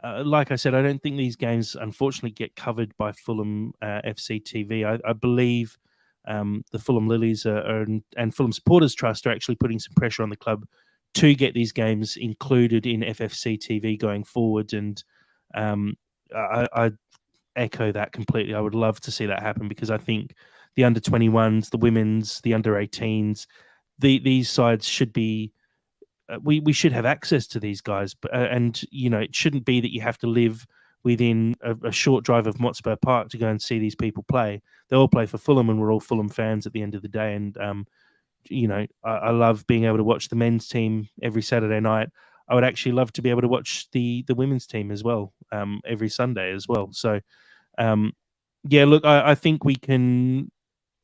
[SPEAKER 1] Like I said, I don't think these games, unfortunately, get covered by Fulham FC TV. I believe the Fulham Lilies and Fulham Supporters Trust are actually putting some pressure on the club to get these games included in FFC TV going forward. And I echo that completely. I would love to see that happen because I think the under-21s, the women's, the under-18s, these sides should be we should have access to these guys, and it shouldn't be that you have to live within a short drive of Hotspur Park to go and see these people play. They all play for Fulham, and we're all Fulham fans at the end of the day. And I love being able to watch the men's team every Saturday night. I would actually love to be able to watch the women's team as well every Sunday as well. So, look, I think we can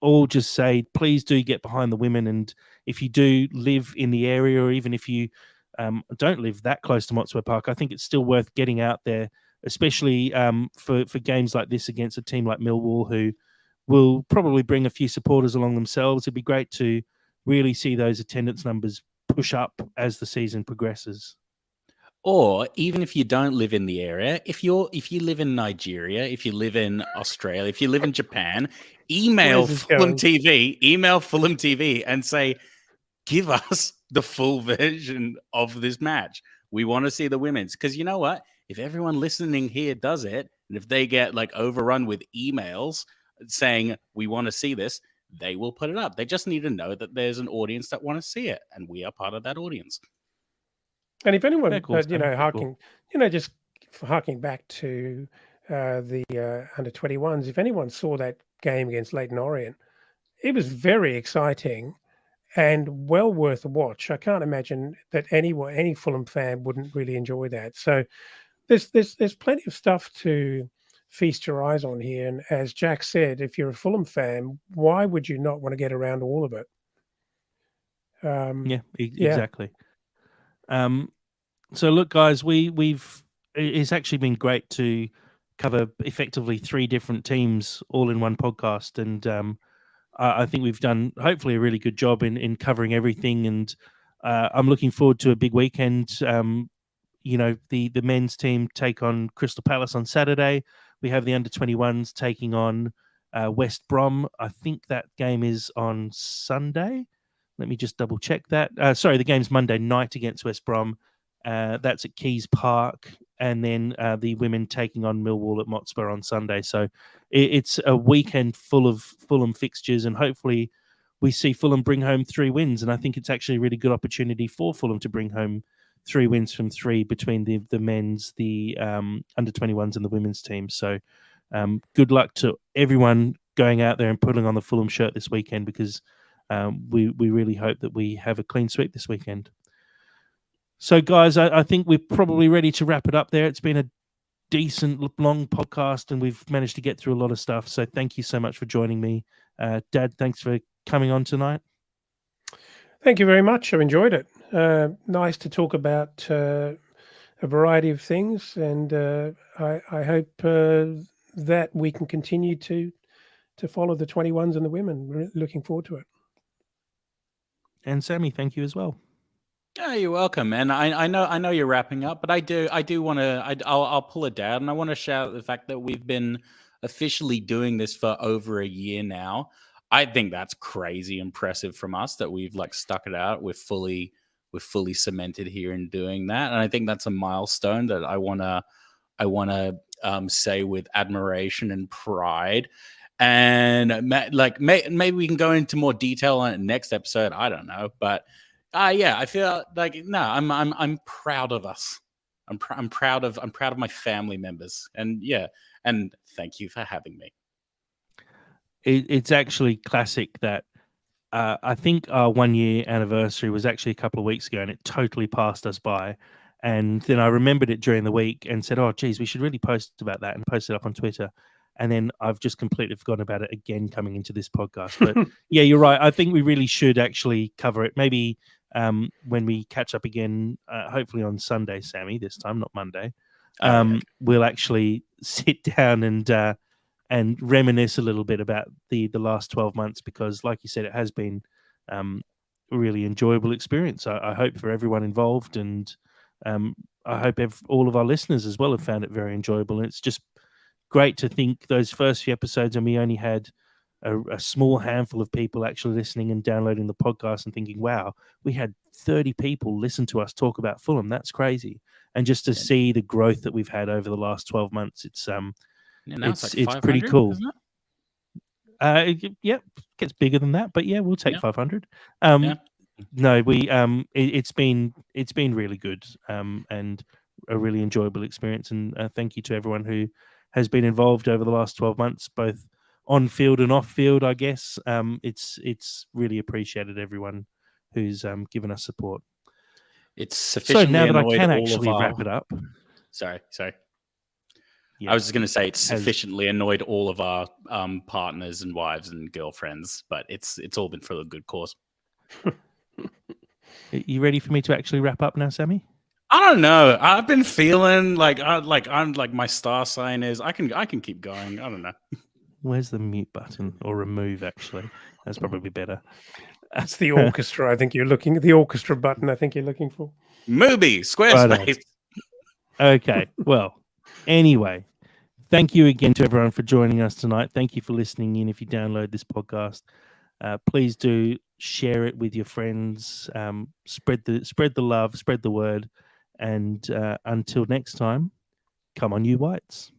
[SPEAKER 1] all just say, please do get behind the women. And if you do live in the area, or even if you don't live that close to Hotspur Park, I think it's still worth getting out there, especially for games like this against a team like Millwall, who will probably bring a few supporters along themselves. It'd be great to really see those attendance numbers push up as the season progresses.
[SPEAKER 3] Or even if you don't live in the area, if you live in Nigeria, if you live in Australia, if you live in Japan, email Fulham TV and say, give us the full version of this match. We want to see the women's. Because you know what? If everyone listening here does it, and if they get overrun with emails saying we want to see this, they will put it up. They just need to know that there's an audience that want to see it, and we are part of that audience.
[SPEAKER 2] And if anyone, just harking back to the under-21s, if anyone saw that game against Leyton Orient, it was very exciting and well worth a watch. I can't imagine that any Fulham fan wouldn't really enjoy that. So there's plenty of stuff to feast your eyes on here. And as Jack said, if you're a Fulham fan, why would you not want to get around all of it?
[SPEAKER 1] Exactly. So look, guys, it's actually been great to cover effectively 3 different teams all in one podcast, and I think we've done hopefully a really good job in covering everything. And I'm looking forward to a big weekend. The men's team take on Crystal Palace on Saturday. We have the under-21s taking on West Brom. I think that game is on Sunday. Let me just double check that. Sorry, the game's Monday night against West Brom. That's at Keys Park. And then the women taking on Millwall at Hotspur on Sunday. So it's a weekend full of Fulham fixtures, and hopefully we see Fulham bring home 3 wins. And I think it's actually a really good opportunity for Fulham to bring home 3 wins from 3 between the men's, the under-21s and the women's team. So good luck to everyone going out there and putting on the Fulham shirt this weekend, because we really hope that we have a clean sweep this weekend. So, guys, I think we're probably ready to wrap it up there. It's been a decent, long podcast, and we've managed to get through a lot of stuff. So thank you so much for joining me. Dad, thanks for coming on tonight.
[SPEAKER 2] Thank you very much. I've enjoyed it. Nice to talk about a variety of things, and I hope that we can continue to follow the 21s and the women. Looking forward to it.
[SPEAKER 1] And Sammy, thank you as well.
[SPEAKER 3] Oh, you're welcome. And I know you're wrapping up, but I do want to. I'll pull it down, and I want to shout out the fact that we've been officially doing this for over a year now. I think that's crazy impressive from us that we've stuck it out. We're fully cemented here in doing that, and I think that's a milestone that I wanna say with admiration and pride. And maybe we can go into more detail on it next episode. I don't know, but. I feel I'm proud of us. I'm proud of my family members, and thank you for having me.
[SPEAKER 1] it's actually classic that I think our 1 year anniversary was actually a couple of weeks ago, and it totally passed us by. And then I remembered it during the week and said, "Oh, geez, we should really post about that," and post it up on Twitter. And then I've just completely forgotten about it again coming into this podcast. But yeah, you're right. I think we really should actually cover it. Maybe when we catch up again, hopefully on Sunday, Sammy, this time, not Monday. We'll actually sit down and reminisce a little bit about the last 12 months, because like you said, it has been a really enjoyable experience. I hope for everyone involved, and I hope all of our listeners as well have found it very enjoyable. And it's just great to think those first few episodes, and we only had a small handful of people actually listening and downloading the podcast and thinking, wow, we had 30 people listen to us talk about Fulham. That's crazy. And just to see the growth that we've had over the last 12 months, it's pretty cool.
[SPEAKER 3] Isn't it?
[SPEAKER 1] It gets bigger than that, but yeah, we'll take 500. No, it's been really good, and a really enjoyable experience. And thank you to everyone who has been involved over the last 12 months, both on field and off field, I guess. It's really appreciated, everyone who's given us support.
[SPEAKER 3] It's sufficiently
[SPEAKER 1] so now that I
[SPEAKER 3] annoyed
[SPEAKER 1] can
[SPEAKER 3] all
[SPEAKER 1] actually
[SPEAKER 3] of our...
[SPEAKER 1] wrap it up.
[SPEAKER 3] Sorry.
[SPEAKER 1] Yeah,
[SPEAKER 3] I was just going to say it's sufficiently annoyed all of our partners and wives and girlfriends, but it's all been for a good cause.
[SPEAKER 1] You ready for me to actually wrap up now, Sammy?
[SPEAKER 3] I don't know. I've been feeling like I'm like my star sign is I can keep going. I don't know.
[SPEAKER 1] Where's the mute button, or remove? Actually, that's probably better.
[SPEAKER 2] That's the orchestra. I think you're looking at the orchestra button. I think you're looking for
[SPEAKER 3] Mubi Squarespace.
[SPEAKER 1] Right. Okay. Well, anyway, thank you again to everyone for joining us tonight. Thank you for listening in. If you download this podcast, please do share it with your friends. Spread the love, spread the word, and until next time, come on, you Whites.